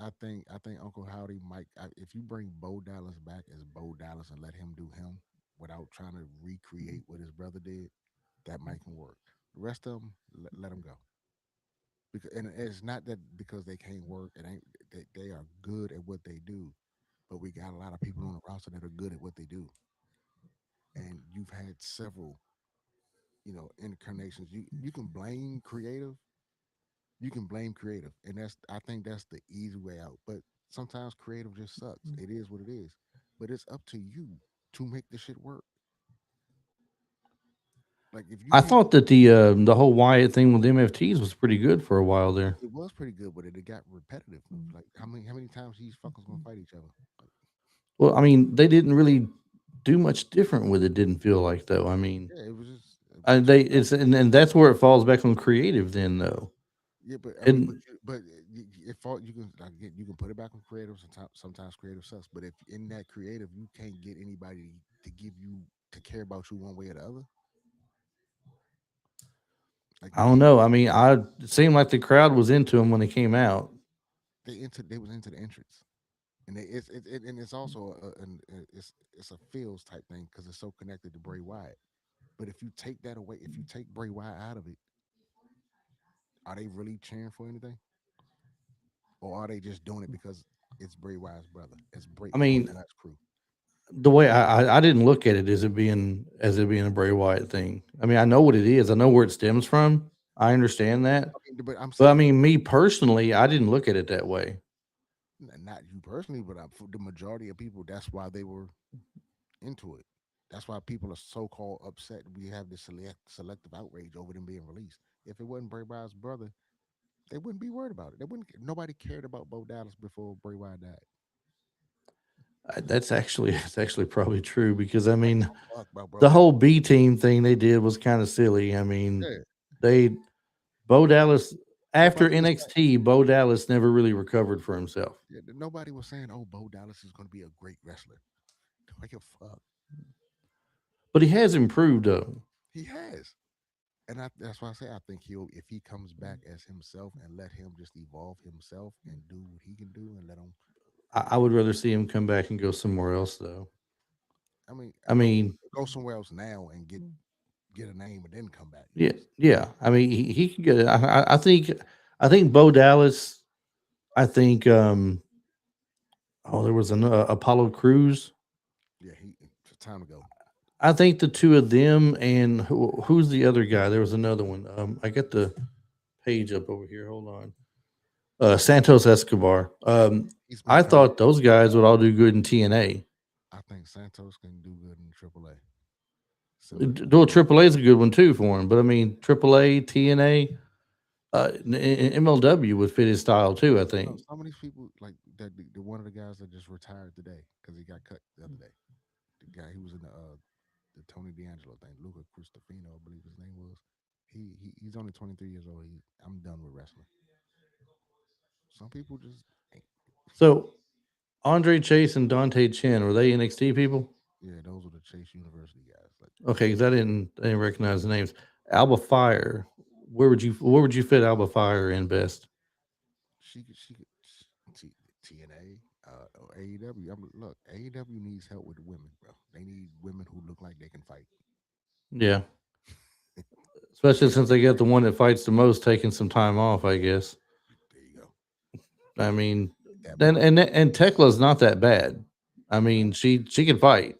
Speaker 1: I think Uncle Howdy might if you bring Bo Dallas back as Bo Dallas and let him do him without trying to recreate what his brother did, that might can work. The rest of them, let them go. Because and it's not that because they can't work. It ain't they are good at what they do, but we got a lot of people on the roster that are good at what they do, and you've had several incarnations. You can blame creative, and that's I think that's the easy way out. But sometimes creative just sucks. It is what it is. But it's up to you to make the shit work. Like if you
Speaker 2: I
Speaker 1: can't,
Speaker 2: thought that the whole Wyatt thing with MFTs was pretty good for a while there.
Speaker 1: it was pretty good, but it got repetitive. Like how many times these fuckers gonna fight each other? Like,
Speaker 2: Well, I mean, they didn't really do much different with it. Didn't feel like though. I mean,
Speaker 1: yeah, it was just
Speaker 2: they
Speaker 1: two guys.
Speaker 2: it's and that's where it falls back on creative then though.
Speaker 1: Yeah, but I mean,
Speaker 2: And
Speaker 1: if all you can again, you can put it back on creative. Sometimes creative sucks, but if in that creative you can't get anybody to give you to care about you one way or the other, like you
Speaker 2: I don't
Speaker 1: can't.
Speaker 2: know. I mean, it seemed like the crowd was into them when they came out.
Speaker 1: They was into the entrance, and and it's also it's a feels type thing because it's so connected to Bray Wyatt. But if you take that away, if you take Bray Wyatt out of it, are they really cheering for anything, or are they just doing it because it's Bray Wyatt's brother? It's
Speaker 2: I
Speaker 1: Bray
Speaker 2: mean,
Speaker 1: Wyatt's crew.
Speaker 2: the way I didn't look at it as it being a Bray Wyatt thing. I mean, I know what it is. I know where it stems from. I understand that.
Speaker 1: I mean, but I'm
Speaker 2: But I
Speaker 1: saying
Speaker 2: mean, me personally, I didn't look at it that way.
Speaker 1: not you personally, but for the majority of people, that's why they were into it. That's why people are so called upset. We have this selective outrage over them being released. If it wasn't Bray Wyatt's brother, they wouldn't be worried about it. They wouldn't. Nobody cared about Bo Dallas before Bray Wyatt died.
Speaker 2: That's actually probably true because I
Speaker 1: Nobody gave
Speaker 2: mean,
Speaker 1: a fuck about Bo
Speaker 2: the
Speaker 1: Dallas.
Speaker 2: whole B team thing they did was kind of silly. I mean,
Speaker 1: Yeah,
Speaker 2: they Bo Dallas after
Speaker 1: nobody was saying.
Speaker 2: NXT, Bo Dallas never really recovered for himself.
Speaker 1: Yeah, nobody was saying, "Oh, Bo Dallas is going to be a great wrestler." Nobody give a fuck.
Speaker 2: But he has improved though.
Speaker 1: He has, and that's why I say I think he'll if he comes back as himself and let him just evolve himself and do what he can do and let him.
Speaker 2: I would rather see him come back and go somewhere else though.
Speaker 1: I mean,
Speaker 2: I mean,
Speaker 1: go somewhere else now and get a name and then come back.
Speaker 2: yeah,
Speaker 1: Yes,
Speaker 2: yeah. I mean, he could get it. I think Bo Dallas. I think there was an Apollo Cruz.
Speaker 1: yeah. He it's time to go.
Speaker 2: I think the two of them and who's the other guy? There was another one. I got the page up over here. Hold on. Santos Escobar.
Speaker 1: He's been
Speaker 2: I
Speaker 1: kind of.
Speaker 2: thought those guys would all do good in TNA.
Speaker 1: I think Santos can do good in AAA, similar to
Speaker 2: Well, AAA is a good one too for him. But I mean, AAA, TNA, MLW would fit his style too. I think.
Speaker 1: some of these people like that. The one of the guys that just retired today because he got cut the other day. The guy who was in the Tony D'Angelo thing, Luca Cristofino, I believe his name was. He's only 23 years old. I'm done with wrestling. Some people just ain't.
Speaker 2: So Andre Chase and Dante Chen were they NXT people?
Speaker 1: Yeah, those are the Chase University guys. Like
Speaker 2: Okay, because I didn't recognize the names. Alba Fire. Where would you fit Alba Fire in best?
Speaker 1: she could TNA or AEW. Look, AEW needs help with the women, bro. They need women who look like they can fight.
Speaker 2: Yeah, especially since they got the one that fights the most taking some time off. I guess.
Speaker 1: There you go.
Speaker 2: I mean,
Speaker 1: That
Speaker 2: then
Speaker 1: part.
Speaker 2: and Tekla's not that bad. I mean, she can fight,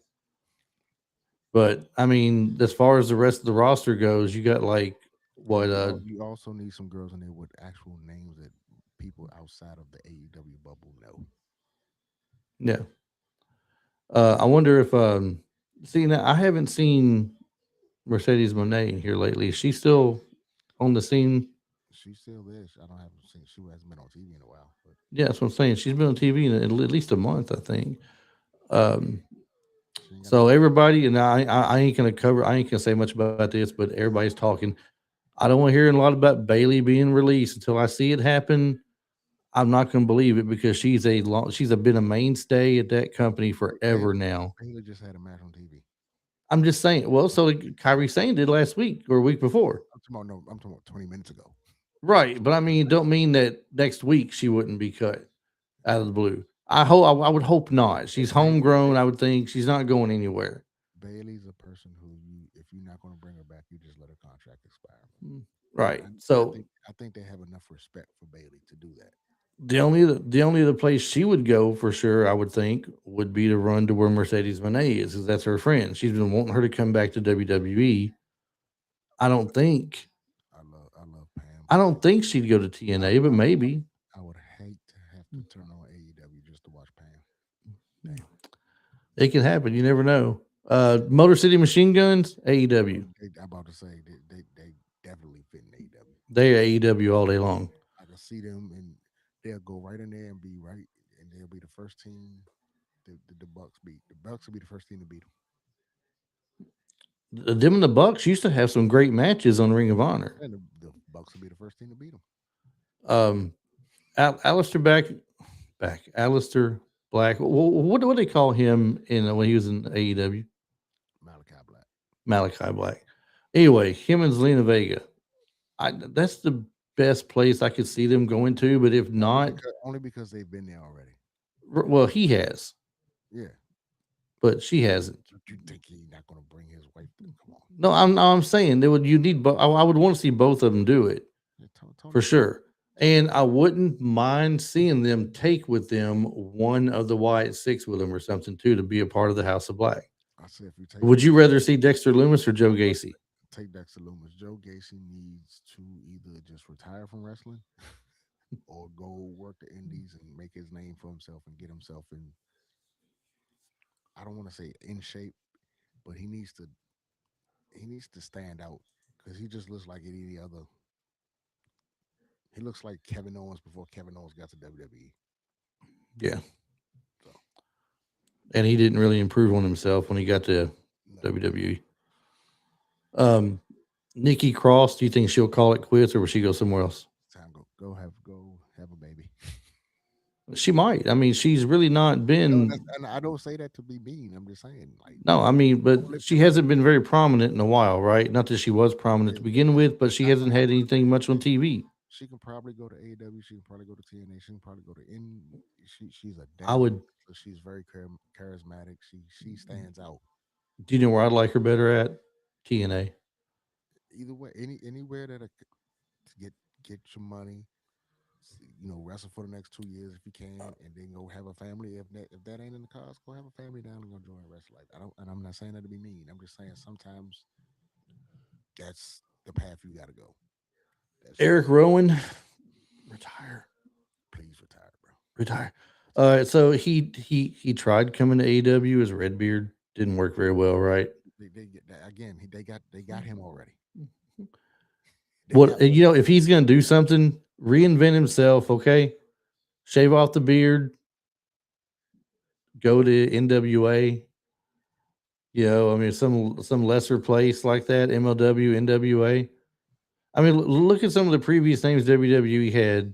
Speaker 2: but I mean, as far as the rest of the roster goes, you got like
Speaker 1: And
Speaker 2: what?
Speaker 1: you also need some girls in there with actual names that people outside of the AEW bubble know.
Speaker 2: Yeah. I wonder if see now I haven't seen Mercedes Monet here lately. Is she still on the scene?
Speaker 1: She's still there. I don't have seen. She hasn't been on TV in a while, but
Speaker 2: Yeah, that's what I'm saying. She's been on TV in at least a month, I think. Um,
Speaker 1: she ain't got no.
Speaker 2: so everybody, and I ain't gonna cover. I ain't gonna say much about this, but everybody's talking. I don't want to hear a lot about Bailey being released until I see it happen. I'm not gonna believe it because she's been a mainstay at that company
Speaker 1: But Bailey,
Speaker 2: forever now.
Speaker 1: Bailey just had a match on TV.
Speaker 2: I'm just saying. Well, so like Kyrie Sane did last week or a week before,
Speaker 1: I'm talking about no. I'm talking about 20 minutes ago.
Speaker 2: right? But I mean, it don't mean that next week she wouldn't be cut out of the blue. I hope. I would hope not.
Speaker 1: But
Speaker 2: She's homegrown. I would think she's not going anywhere.
Speaker 1: Bailey's a person who you, if you're not going to bring her back, you just let her contract expire.
Speaker 2: Mm, right.
Speaker 1: And I
Speaker 2: So
Speaker 1: think they have enough respect for Bailey to do that.
Speaker 2: the only other place she would go for sure, I would think, would be to run to where Mercedes Moné is, because that's her friend. She's been wanting her to come back to WWE. I don't think
Speaker 1: I love Pam.
Speaker 2: I don't think she'd go to TNA, but maybe.
Speaker 1: I would hate to have to turn on AEW just to watch Pam. Damn.
Speaker 2: It can happen. You never know. Motor City Machine Guns, AEW.
Speaker 1: I'm about to say they definitely fit in AEW.
Speaker 2: They're AEW all day long.
Speaker 1: I can see them, and they'll go right in there and be right, and they'll be the first team the Bucks beat. The Bucks will be the first team to beat
Speaker 2: Them and the Bucks used to have some great matches on Ring of Honor.
Speaker 1: them, and the Bucks will be the first team to beat them.
Speaker 2: Um, Alistair Alistair Black. What do they call him in when he was in AEW?
Speaker 1: Malachi Black.
Speaker 2: Malachi Black. Anyway, him and Zelina Vega. That's the best place I could see them going to. But if not,
Speaker 1: Only because they've been there already.
Speaker 2: well, he has,
Speaker 1: Yeah.
Speaker 2: but she hasn't.
Speaker 1: You think he's not going to bring his wife? Come on.
Speaker 2: No, I'm saying they would. You need. I would want to see both of them do it
Speaker 1: Yeah,
Speaker 2: for sure. And I wouldn't mind seeing them take with them one of the Wyatt Six with them or something too to be a part of the House of Black.
Speaker 1: I said if you
Speaker 2: Would you rather see Dexter Loomis or Joe Gacy?
Speaker 1: take Dexter Loomis, Joe Gacy needs to either just retire from wrestling or go work the indies and make his name for himself and get himself in. I don't want to say in shape, but he needs to stand out because he just looks like any other. He looks like Kevin Owens before Kevin Owens got to WWE.
Speaker 2: Yeah,
Speaker 1: So
Speaker 2: and he didn't really improve on himself when he got to
Speaker 1: no,
Speaker 2: WWE. Um, Nikki Cross, do you think she'll call it quits or will she go somewhere else?
Speaker 1: time go have a baby.
Speaker 2: She might. I mean, she's really not
Speaker 1: No,
Speaker 2: been.
Speaker 1: and I don't say that to be mean. I'm just saying like
Speaker 2: No, I mean, but
Speaker 1: don't lift
Speaker 2: she
Speaker 1: your leg.
Speaker 2: hasn't been very prominent in a while, right? Not that she was prominent to begin with, but she hasn't had anything much on TV.
Speaker 1: She can probably go to AEW. She can probably go to TNA. She can probably go to N. She's a
Speaker 2: I
Speaker 1: damn.
Speaker 2: would.
Speaker 1: She's very charismatic. She stands out.
Speaker 2: Do you know where I'd like her better at? TNA.
Speaker 1: Either way, anywhere that to get your money, wrestle for the next 2 years if you can, and then go have a family. If that ain't in the cards, go have a family down and go join wrestling. Like I don't, and I'm not saying that to be mean. I'm just saying sometimes that's the path you got to go. That's
Speaker 2: Eric Rowan, retire,
Speaker 1: please retire, bro.
Speaker 2: retire.
Speaker 1: Retire.
Speaker 2: So he tried coming to AEW as Redbeard. Didn't work very well, right?
Speaker 1: They get that again. They got him already. They got
Speaker 2: What if he's gonna do something, reinvent himself, okay? Shave off the beard, go to NWA. I mean some lesser place like that, MLW, NWA. I mean, look at some of the previous names WWE had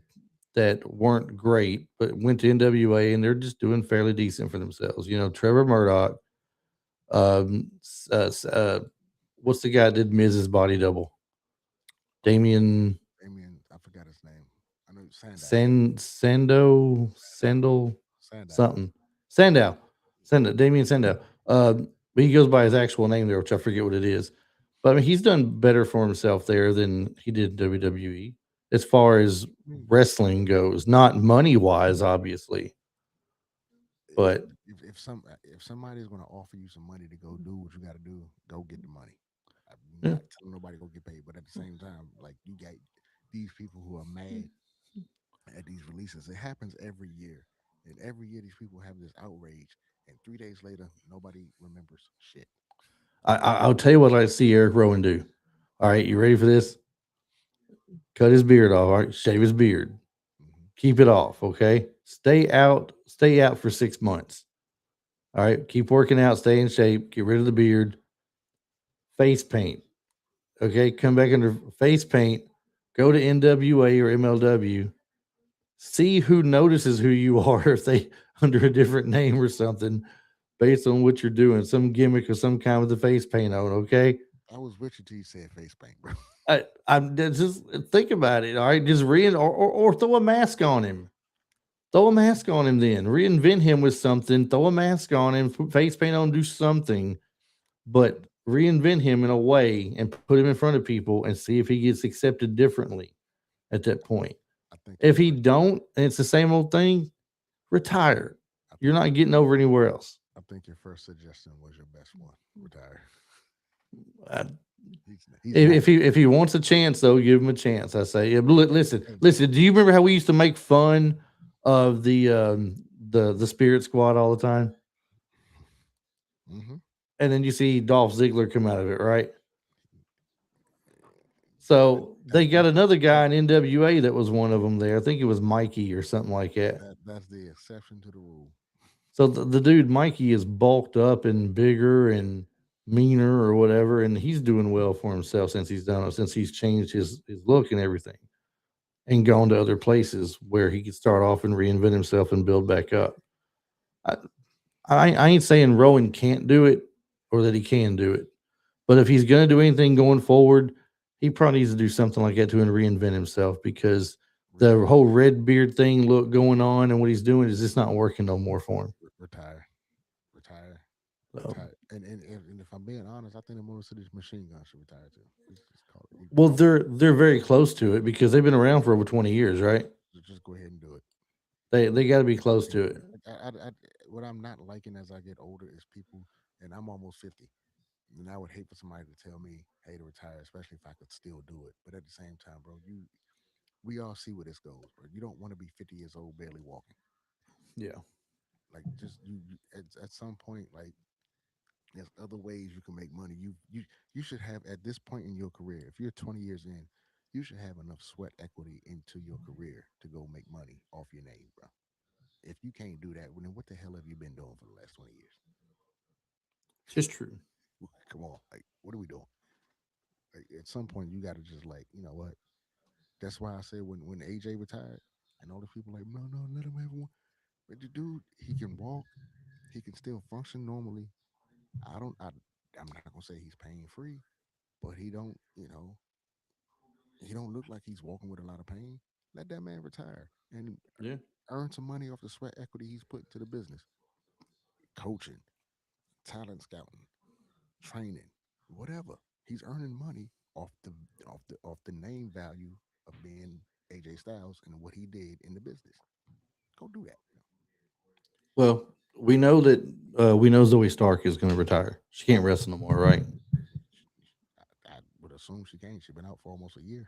Speaker 2: that weren't great, but went to NWA and they're just doing fairly decent for themselves. Trevor Murdoch. S- what's the guy that did Miz's body double? Damien
Speaker 1: Damien. I forgot his name. I know Sandow.
Speaker 2: Sandal
Speaker 1: Sandow.
Speaker 2: something Sandow Sandow Damien Sandow. But he goes by his actual name there, which I forget what it is. But I mean, he's done better for himself there than he did in WWE as far as
Speaker 1: Hmm.
Speaker 2: wrestling goes, not money wise, obviously. But
Speaker 1: If somebody's going to offer you some money to go do what you got to do, go get the money. I'm
Speaker 2: yeah,
Speaker 1: not telling nobody to go get paid, but at the same time, like you got these people who are mad at these releases. It happens every year, and every year these people have this outrage, and 3 days later, nobody remembers shit.
Speaker 2: I'll tell you what I see Eric Rowan do. All right, you ready for this? Cut his beard off. All right, shave his beard.
Speaker 1: Hmm.
Speaker 2: Keep it off. Okay, stay out for 6 months. All right, keep working out, stay in shape, get rid of the beard, face paint. Okay, come back under face paint, go to NWA or MLW, see who notices who you are if they under a different name or something. based on what you're doing, some gimmick or some kind with the face paint on. Okay,
Speaker 1: I was with you till you said face paint, bro.
Speaker 2: I'm just think about it. All right, just or throw a mask on him. Throw a mask on him. Then reinvent him with something. Throw a mask on him. Put face paint on. Do something, but reinvent him in a way and put him in front of people and see if he gets accepted differently at that point.
Speaker 1: I think your
Speaker 2: If he
Speaker 1: first,
Speaker 2: don't, and it's the same old thing, retire.
Speaker 1: I
Speaker 2: You're
Speaker 1: think
Speaker 2: not getting over anywhere else.
Speaker 1: I think your first suggestion was your best one. Retire.
Speaker 2: Uh,
Speaker 1: He's got
Speaker 2: if he wants a chance, though, give him a chance. I say, yeah, listen,
Speaker 1: and
Speaker 2: listen. Do you remember how we used to make fun of the Spirit Squad all the time?
Speaker 1: hmm
Speaker 2: And then you see Dolph Ziggler come out of it, right?
Speaker 1: that,
Speaker 2: So
Speaker 1: that
Speaker 2: they got
Speaker 1: that
Speaker 2: another guy in NWA that was one of them there. I think it was Mikey or something like that.
Speaker 1: that's the exception to the rule.
Speaker 2: So the dude Mikey is bulked up and bigger and meaner or whatever, and he's doing well for himself since he's done it, since he's changed his look and everything, and gone to other places where he could start off and reinvent himself and build back up. I I ain't saying Rowan can't do it or that he can do it, but if he's gonna do anything going forward, he probably needs to do something like that to reinvent himself because the
Speaker 1: Retire.
Speaker 2: whole red beard thing look going on and what he's doing is just not working no more for him.
Speaker 1: Retire. Retire.
Speaker 2: So,
Speaker 1: Retire. And if I'm being honest, I think the Motor City Machine Gun should retire too. Just call it.
Speaker 2: well, they're very close to it because they've been around for over 20 years, right?
Speaker 1: Just go ahead and do it.
Speaker 2: They got to be close
Speaker 1: Like,
Speaker 2: to it.
Speaker 1: what I'm not liking as I get older is people, and I'm almost 50. And I would hate for somebody to tell me, "Hey, to retire," especially if I could still do it. But at the same time, bro, we all see where this goes, bro. You don't want to be 50 years old barely walking.
Speaker 2: Yeah.
Speaker 1: Like, just at some point, like, there's other ways you can make money. You should have at this point in your career, if you're 20 years in, you should have enough sweat equity into your career to go make money off your name, bro. If you can't do that, well, then what the hell have you been doing for the last 20 years?
Speaker 2: Just true.
Speaker 1: Come on, like, what are we doing? Like, at some point, you got to just like, you know what? That's why I said when AJ retired, and all the people like, no, no, let him have one. But the dude, he can walk, he can still function normally. I don't, I, I'm not gonna say he's pain free, but he don't look like he's walking with a lot of pain. Let that man retire and
Speaker 2: Yeah.
Speaker 1: earn some money off the sweat equity he's put into the business, coaching, talent scouting, training, whatever. He's earning money off the name value of being AJ Styles and what he did in the business. Go do that.
Speaker 2: Well, we know Zoe Stark is going to retire. She can't wrestle no more, right?
Speaker 1: I would assume she can't. She's been out for almost a year.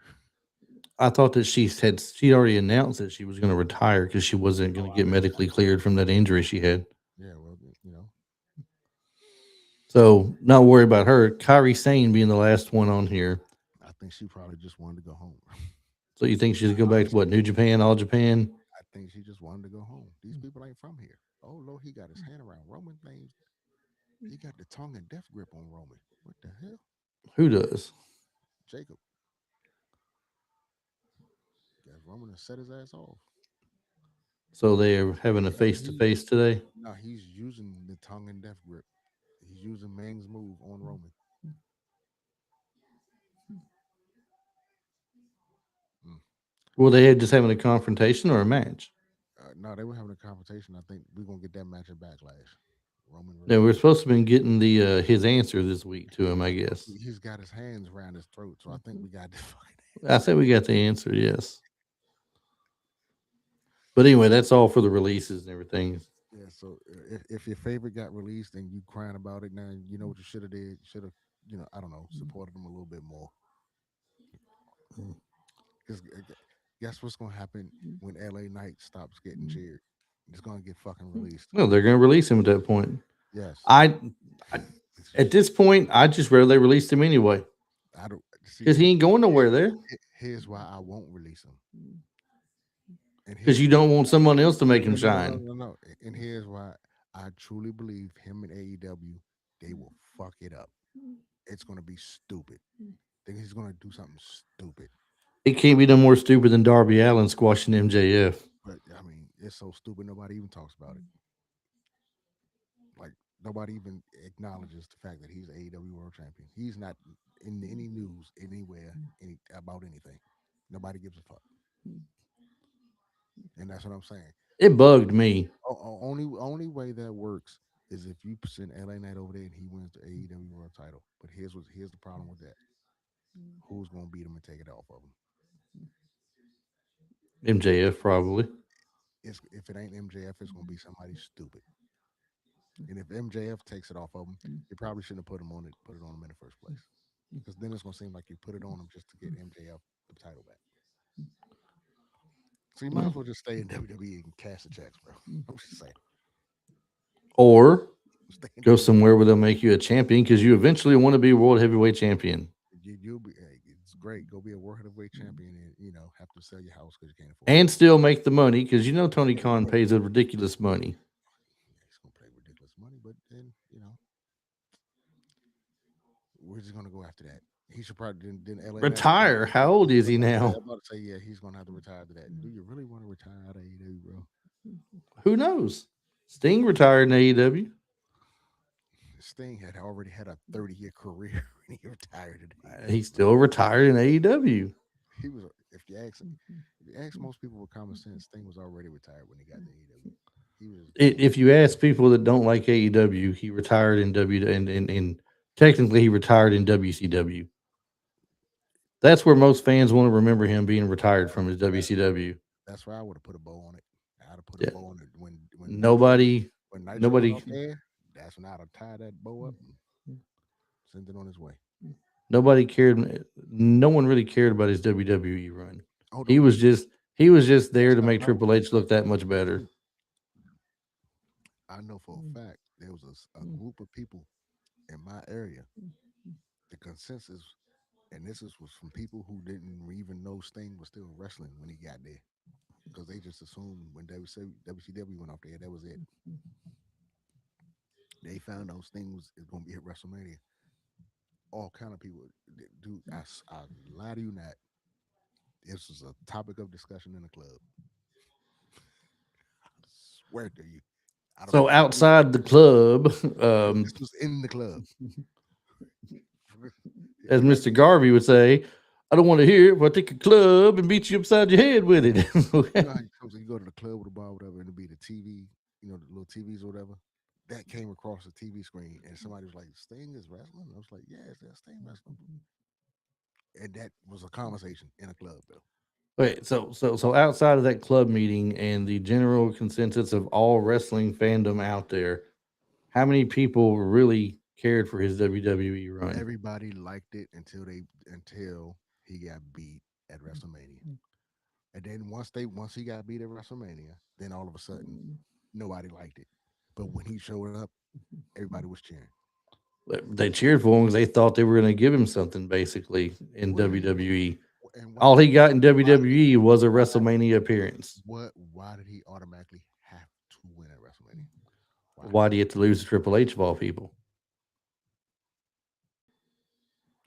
Speaker 2: I thought that she already announced that she was going to retire because she wasn't going
Speaker 1: Oh,
Speaker 2: to get medically
Speaker 1: I thought.
Speaker 2: cleared from that injury she had.
Speaker 1: Yeah, well,
Speaker 2: So not worry about her. Kyrie Sane being the last one on here.
Speaker 1: I think she probably just wanted to go home.
Speaker 2: So you think she's going to go back to what, New Japan, All Japan?
Speaker 1: I think she just wanted to go home. These people ain't from here. Oh Lord, he got his hand around Roman things. He got the tongue and death grip on Roman. What the hell,
Speaker 2: Who does?
Speaker 1: Jacob? Got Roman to set his ass off.
Speaker 2: So they're having a
Speaker 1: And
Speaker 2: face to face today.
Speaker 1: now he's using the tongue and death grip. He's using Mang's move on Roman. Mm.
Speaker 2: Well, they had just having a confrontation or a match.
Speaker 1: No, they were having a confrontation. I think we're gonna get that match at Backlash. Roman
Speaker 2: Yeah,
Speaker 1: versus.
Speaker 2: we're supposed to have been getting the his answer this week to him, I guess.
Speaker 1: He's got his hands around his throat, so I think we got this fucking
Speaker 2: I
Speaker 1: answer.
Speaker 2: said we got the answer, yes. But anyway, that's all for the releases and everything.
Speaker 1: Yeah. So if your favorite got released and you crying about it now, you know what you should have did. Should have, I don't know, supported them a little bit more. Because guess what's gonna happen when LA Knight stops getting cheered? It's gonna get fucking released.
Speaker 2: Well, they're going to release him at that point.
Speaker 1: Yes.
Speaker 2: I, I at this point, I just rather they released him anyway
Speaker 1: I don't see.
Speaker 2: because he ain't going
Speaker 1: Here,
Speaker 2: nowhere there.
Speaker 1: here's why I won't release him, and
Speaker 2: Because
Speaker 1: here's
Speaker 2: you
Speaker 1: why.
Speaker 2: don't want someone else to make him
Speaker 1: No, no, no, no,
Speaker 2: shine.
Speaker 1: no, no. And here's why I truly believe him and AEW, they will fuck it up. It's gonna be stupid. Think he's gonna do something stupid.
Speaker 2: It can't be no more stupid than Darby Allen squashing MJF.
Speaker 1: But I mean, it's so stupid nobody even talks about it. Like Nobody even acknowledges the fact that he's AEW World Champion. He's not in any news anywhere about anything. Nobody gives a fuck, and that's what I'm saying.
Speaker 2: It bugged me.
Speaker 1: Only way that works is if you send LA Knight over there and he wins the AEW World Title. But here's the problem with that: who's gonna beat him and take it off of him?
Speaker 2: MJF probably.
Speaker 1: If it ain't MJF, it's gonna be somebody stupid. And if MJF takes it off of him, you probably shouldn't have put it on him in the first place. Because then it's gonna seem like you put it on him just to get MJF the title back. So you might as well just stay in WWE and cash the checks, bro. I'm just saying,
Speaker 2: Or
Speaker 1: stay in
Speaker 2: go
Speaker 1: WWE.
Speaker 2: somewhere where they'll make you a champion because you eventually want to be world heavyweight champion
Speaker 1: You'll be. Hey, it's great. Go be a world heavyweight champion, and have to sell your house because you can't afford it.
Speaker 2: and still make the money because you know Tony
Speaker 1: Yeah,
Speaker 2: Khan
Speaker 1: yeah,
Speaker 2: pays a ridiculous money.
Speaker 1: yeah. He's gonna pay ridiculous money, but then where's he gonna go after that? He should probably then LA Knight.
Speaker 2: Retire. How old is he now?
Speaker 1: I'm about to say yeah, he's gonna have to retire to that. Do you really want to retire out of AEW, bro?
Speaker 2: Who knows? Sting retired in AEW.
Speaker 1: Sting had already had a 30-year career when he retired at
Speaker 2: He's
Speaker 1: AEW, bro.
Speaker 2: still retired in AEW.
Speaker 1: He was if you ask most people with common sense, Sting was already retired when he got to AEW. He was
Speaker 2: If you ask people that don't like AEW, he retired in W and technically he retired in WCW. That's where most fans want to remember him being retired from his
Speaker 1: that's
Speaker 2: WCW.
Speaker 1: that's why I would have put a bow on it. I'd have put a
Speaker 2: Yeah.
Speaker 1: bow on it
Speaker 2: Nobody,
Speaker 1: when Nitro went
Speaker 2: nobody,
Speaker 1: off there. That's when I'd have tied that bow up and sent it on his way.
Speaker 2: nobody cared. No one really cared about his WWE run.
Speaker 1: Oh,
Speaker 2: He
Speaker 1: don't get
Speaker 2: was
Speaker 1: me.
Speaker 2: just he was just
Speaker 1: That's
Speaker 2: there to
Speaker 1: not
Speaker 2: make
Speaker 1: what I was
Speaker 2: Triple
Speaker 1: saying.
Speaker 2: H look that much better.
Speaker 1: I know for a fact there was a group of people in my area. The consensus, and was from people who didn't even know Sting was still wrestling when he got there, because they just assumed when WCW went off there, that was it. They found out Sting is going to be at WrestleMania. All kind of people, dude. I lie to you not. This was a topic of discussion in the club. I swear to you. I don't
Speaker 2: So
Speaker 1: care who.
Speaker 2: outside the club,
Speaker 1: This was in the club.
Speaker 2: as
Speaker 1: Everybody,
Speaker 2: Mister Garvey would say, I don't want to hear it, but I take a club and beat you upside your head with it.
Speaker 1: how you come, so you go to the club with a bar, whatever, and it'll be the TV, the little TVs or whatever. That came across the TV screen, and somebody was like, "Sting is wrestling." I was like, "Yeah, it's Sting wrestling," and that was a conversation in a club, though.
Speaker 2: Wait, so outside of that club meeting and the general consensus of all wrestling fandom out there, how many people really cared for his WWE run?
Speaker 1: Everybody liked it until he got beat at WrestleMania, and then once he got beat at WrestleMania, then all of a sudden nobody liked it. But when he showed up, everybody was cheering.
Speaker 2: They cheered for him because they thought they were going to give him something basically in
Speaker 1: Where did he get?
Speaker 2: WWE.
Speaker 1: And
Speaker 2: All he got in
Speaker 1: why did he
Speaker 2: WWE was a
Speaker 1: why
Speaker 2: WrestleMania appearance.
Speaker 1: why did he automatically have to win at WrestleMania? Why?
Speaker 2: Why do you have to lose to Triple H of all people?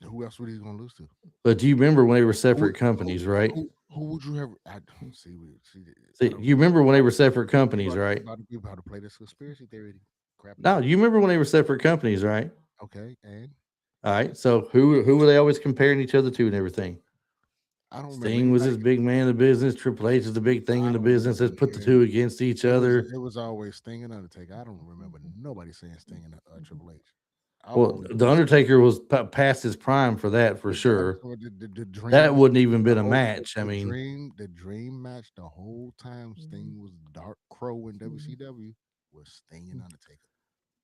Speaker 1: Who else would he gonna lose to?
Speaker 2: But do you remember when they were
Speaker 1: Who
Speaker 2: separate companies, right?
Speaker 1: who would you have? I see. I
Speaker 2: See,
Speaker 1: don't.
Speaker 2: you remember when they were separate companies, right?
Speaker 1: You about to play this conspiracy theory crap
Speaker 2: No,
Speaker 1: again?
Speaker 2: you remember when they were separate companies, right?
Speaker 1: Okay, and
Speaker 2: All right. So who were they always comparing each other to and everything?
Speaker 1: I don't remember
Speaker 2: Sting was
Speaker 1: anybody.
Speaker 2: this big man in the business. Triple H is the big thing in
Speaker 1: I
Speaker 2: the
Speaker 1: don't
Speaker 2: business.
Speaker 1: remember
Speaker 2: Let's put the
Speaker 1: hearing.
Speaker 2: two against each
Speaker 1: It was
Speaker 2: other.
Speaker 1: it was always Sting and Undertaker. I don't remember nobody saying Sting and Triple H. I've
Speaker 2: Well,
Speaker 1: always
Speaker 2: the Undertaker was past his prime for that for sure.
Speaker 1: so the
Speaker 2: That
Speaker 1: dream
Speaker 2: wouldn't even
Speaker 1: the
Speaker 2: been a
Speaker 1: whole
Speaker 2: match. I mean,
Speaker 1: the dream match the whole time Sting was Dark Crow in WCW was Sting and Undertaker.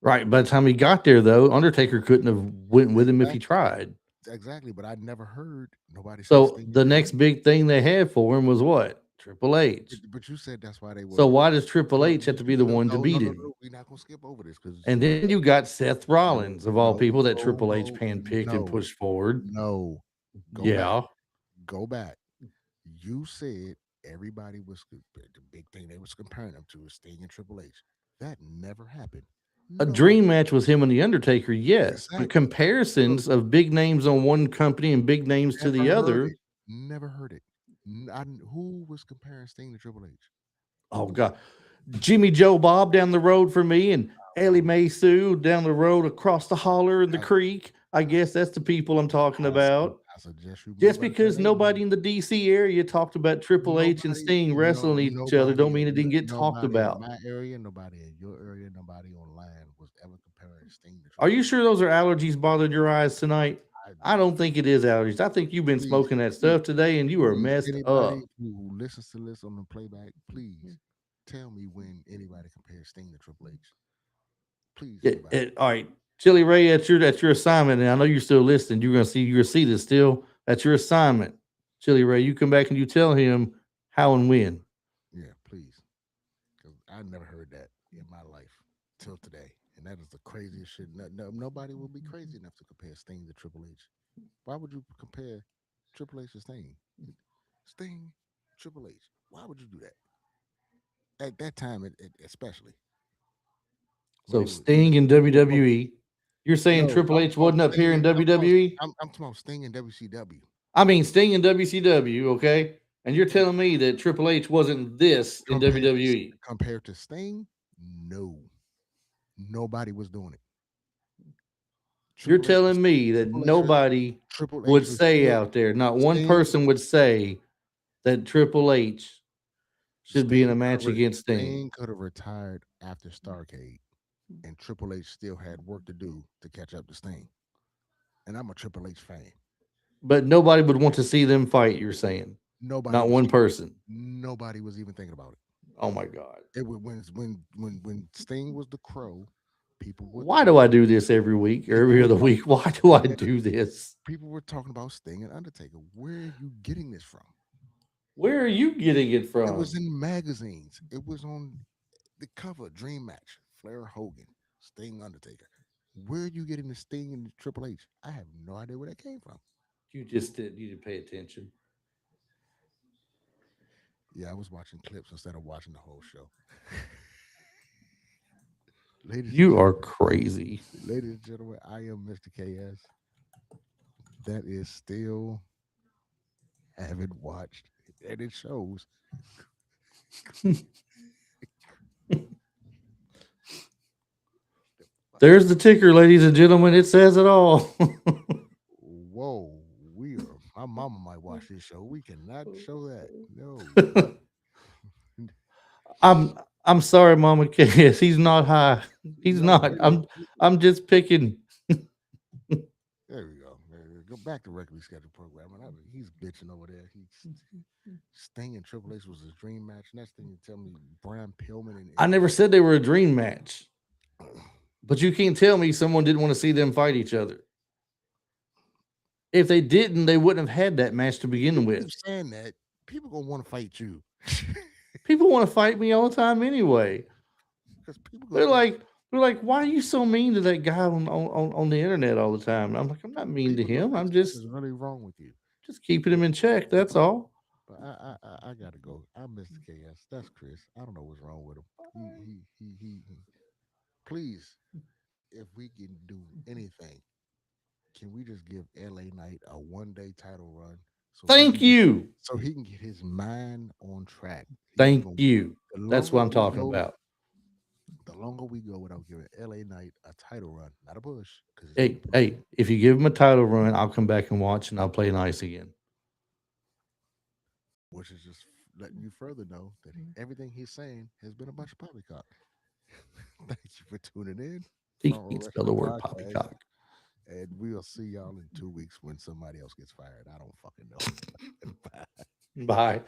Speaker 2: right. By the time he got there, though, Undertaker couldn't have went with him if he
Speaker 1: Exactly,
Speaker 2: tried.
Speaker 1: exactly. But I never heard nobody say
Speaker 2: So
Speaker 1: Sting and
Speaker 2: the
Speaker 1: Triple
Speaker 2: next
Speaker 1: H.
Speaker 2: big thing they had for him was what? Triple H.
Speaker 1: But you said that's why they
Speaker 2: So
Speaker 1: were.
Speaker 2: why does Triple
Speaker 1: No,
Speaker 2: H have to be the one to
Speaker 1: no, no,
Speaker 2: beat
Speaker 1: no,
Speaker 2: him?
Speaker 1: no. We're not gonna skip over this because
Speaker 2: And then you got Seth
Speaker 1: no,
Speaker 2: Rollins of all
Speaker 1: no,
Speaker 2: people that
Speaker 1: no,
Speaker 2: Triple H
Speaker 1: no,
Speaker 2: handpicked and
Speaker 1: no,
Speaker 2: pushed forward.
Speaker 1: no. Go back.
Speaker 2: Yeah,
Speaker 1: Go back. You said everybody was the big thing they was comparing them to is Sting and Triple H. That never happened.
Speaker 2: a
Speaker 1: Nobody
Speaker 2: dream match was him and the Undertaker, yes, but
Speaker 1: exactly. So
Speaker 2: comparisons of big names on one company and big names to the
Speaker 1: never heard
Speaker 2: other.
Speaker 1: it. Never heard it. Who was comparing Sting to Triple H?
Speaker 2: Oh God, Jimmy Joe Bob down the road for me, and Ellie Mae Sue down the road across the holler in the
Speaker 1: I,
Speaker 2: creek. I guess that's the people I'm talking about.
Speaker 1: I suggest you
Speaker 2: Just
Speaker 1: move out to
Speaker 2: because
Speaker 1: LA,
Speaker 2: nobody
Speaker 1: man.
Speaker 2: in the DC area talked about Triple H and
Speaker 1: Nobody,
Speaker 2: Sting wrestling each other, don't mean it didn't get talked
Speaker 1: nobody in
Speaker 2: about.
Speaker 1: my area, nobody in your area, nobody online was ever comparing Sting to
Speaker 2: Are
Speaker 1: Triple
Speaker 2: you
Speaker 1: H.
Speaker 2: sure those are allergies bothering your eyes tonight?
Speaker 1: I,
Speaker 2: I don't think it is allergies. I think you've been
Speaker 1: please,
Speaker 2: smoking that
Speaker 1: please,
Speaker 2: stuff today and you are
Speaker 1: please,
Speaker 2: messed
Speaker 1: anybody
Speaker 2: up.
Speaker 1: who listens to this on the playback, please tell me when anybody compares Sting to Triple H. Please, anybody.
Speaker 2: All right, Chili Ray, that's your assignment, and I know you're still listening. You're gonna see this still. That's your assignment, Chili Ray. You come back and you tell him how and when.
Speaker 1: Yeah, please, because I never heard that in my life till today, and that is the craziest shit. Nobody will be crazy enough to compare Sting to Triple H. Why would you compare Triple H to Sting? Sting, Triple H. Why would you do that? At that time, especially when
Speaker 2: So
Speaker 1: it was
Speaker 2: Sting in
Speaker 1: it was both.
Speaker 2: WWE. You're saying
Speaker 1: No,
Speaker 2: Triple H wasn't up here in WWE?
Speaker 1: I'm talking about Sting in WCW
Speaker 2: I mean Sting in WCW, okay? And you're telling me that Triple H wasn't this in
Speaker 1: compared to
Speaker 2: WWE.
Speaker 1: Sting. No, nobody was doing it.
Speaker 2: You're
Speaker 1: Triple H was
Speaker 2: telling me that
Speaker 1: Triple H was
Speaker 2: nobody
Speaker 1: Triple
Speaker 2: would
Speaker 1: H was
Speaker 2: say
Speaker 1: still
Speaker 2: out there, not one
Speaker 1: Sting.
Speaker 2: person would say that Triple H should be in a match against Sting.
Speaker 1: Sting could have retired after Starcade, and Triple H still had work to do to catch up to Sting. And I'm a Triple H fan.
Speaker 2: But nobody would want to see them fight, you're saying.
Speaker 1: Nobody
Speaker 2: Not
Speaker 1: was
Speaker 2: one
Speaker 1: even
Speaker 2: person.
Speaker 1: nobody was even thinking about it.
Speaker 2: Oh my God.
Speaker 1: It was when Sting was the Crow, people were
Speaker 2: Why do
Speaker 1: talking
Speaker 2: I do this every week or
Speaker 1: people
Speaker 2: every
Speaker 1: were
Speaker 2: other
Speaker 1: talking
Speaker 2: week? Why do I do this?
Speaker 1: people were talking about Sting and Undertaker. Where are you getting this from?
Speaker 2: Where are you getting it
Speaker 1: It was
Speaker 2: from?
Speaker 1: in magazines. It was on the cover. Dream match. Flair Hogan. Sting Undertaker. Where are you getting the Sting and the Triple H? I have no idea where that came from.
Speaker 2: You didn't pay attention.
Speaker 1: Yeah, I was watching clips instead of watching the whole show. ladies and
Speaker 2: You are
Speaker 1: gentlemen,
Speaker 2: crazy.
Speaker 1: ladies and gentlemen, I am Mr. KS. That is still haven't watched, and it shows.
Speaker 2: There's the ticker, ladies and gentlemen. It says it all.
Speaker 1: Whoa, we are. My mama might watch this show. We cannot show that. No.
Speaker 2: I'm I'm sorry, Mama KS. He's not high. He's
Speaker 1: No,
Speaker 2: not. I'm just picking.
Speaker 1: there we go. Go back to regularly scheduled programming. He's bitching over there. He's Sting and Triple H was his dream match. Next thing you tell me, Brian Pillman
Speaker 2: I
Speaker 1: and
Speaker 2: never said they were a dream match, but you can't tell me someone didn't want to see them fight each other. If they didn't, they wouldn't have had that match to begin
Speaker 1: you
Speaker 2: with.
Speaker 1: keep saying that, people gonna want to fight you.
Speaker 2: People want to fight me all the time anyway.
Speaker 1: Because people gonna
Speaker 2: They're
Speaker 1: think
Speaker 2: like, they're like, why are you so mean to that guy on the internet all the time? I'm like, I'm not mean to
Speaker 1: people gonna
Speaker 2: him.
Speaker 1: think
Speaker 2: I'm
Speaker 1: something's
Speaker 2: just
Speaker 1: really wrong with you.
Speaker 2: just keeping him
Speaker 1: But,
Speaker 2: in check. That's all.
Speaker 1: but I gotta go. I'm Mr. KS. That's Chris. I don't know what's wrong with him. Please, if we can do anything, can we just give LA Knight a 1 day title run so he
Speaker 2: Thank
Speaker 1: can get
Speaker 2: you.
Speaker 1: his mind on track? He's
Speaker 2: Thank
Speaker 1: going.
Speaker 2: you.
Speaker 1: The
Speaker 2: That's
Speaker 1: longer
Speaker 2: what I'm
Speaker 1: we
Speaker 2: talking
Speaker 1: go,
Speaker 2: about.
Speaker 1: without giving LA Knight a title run, not a push, because he's getting
Speaker 2: Hey,
Speaker 1: pushed,
Speaker 2: hey, if you give him a title run, I'll come back and watch and I'll play nice again.
Speaker 1: which is just letting you further know that everything he's saying has been a bunch of poppycock. Thank you for tuning in.
Speaker 2: He
Speaker 1: Front Row
Speaker 2: can't spell the
Speaker 1: Wrestling
Speaker 2: word
Speaker 1: Podcast.
Speaker 2: poppycock.
Speaker 1: And we'll see y'all in 2 weeks when somebody else gets fired. I don't fucking know. Bye.
Speaker 2: Bye.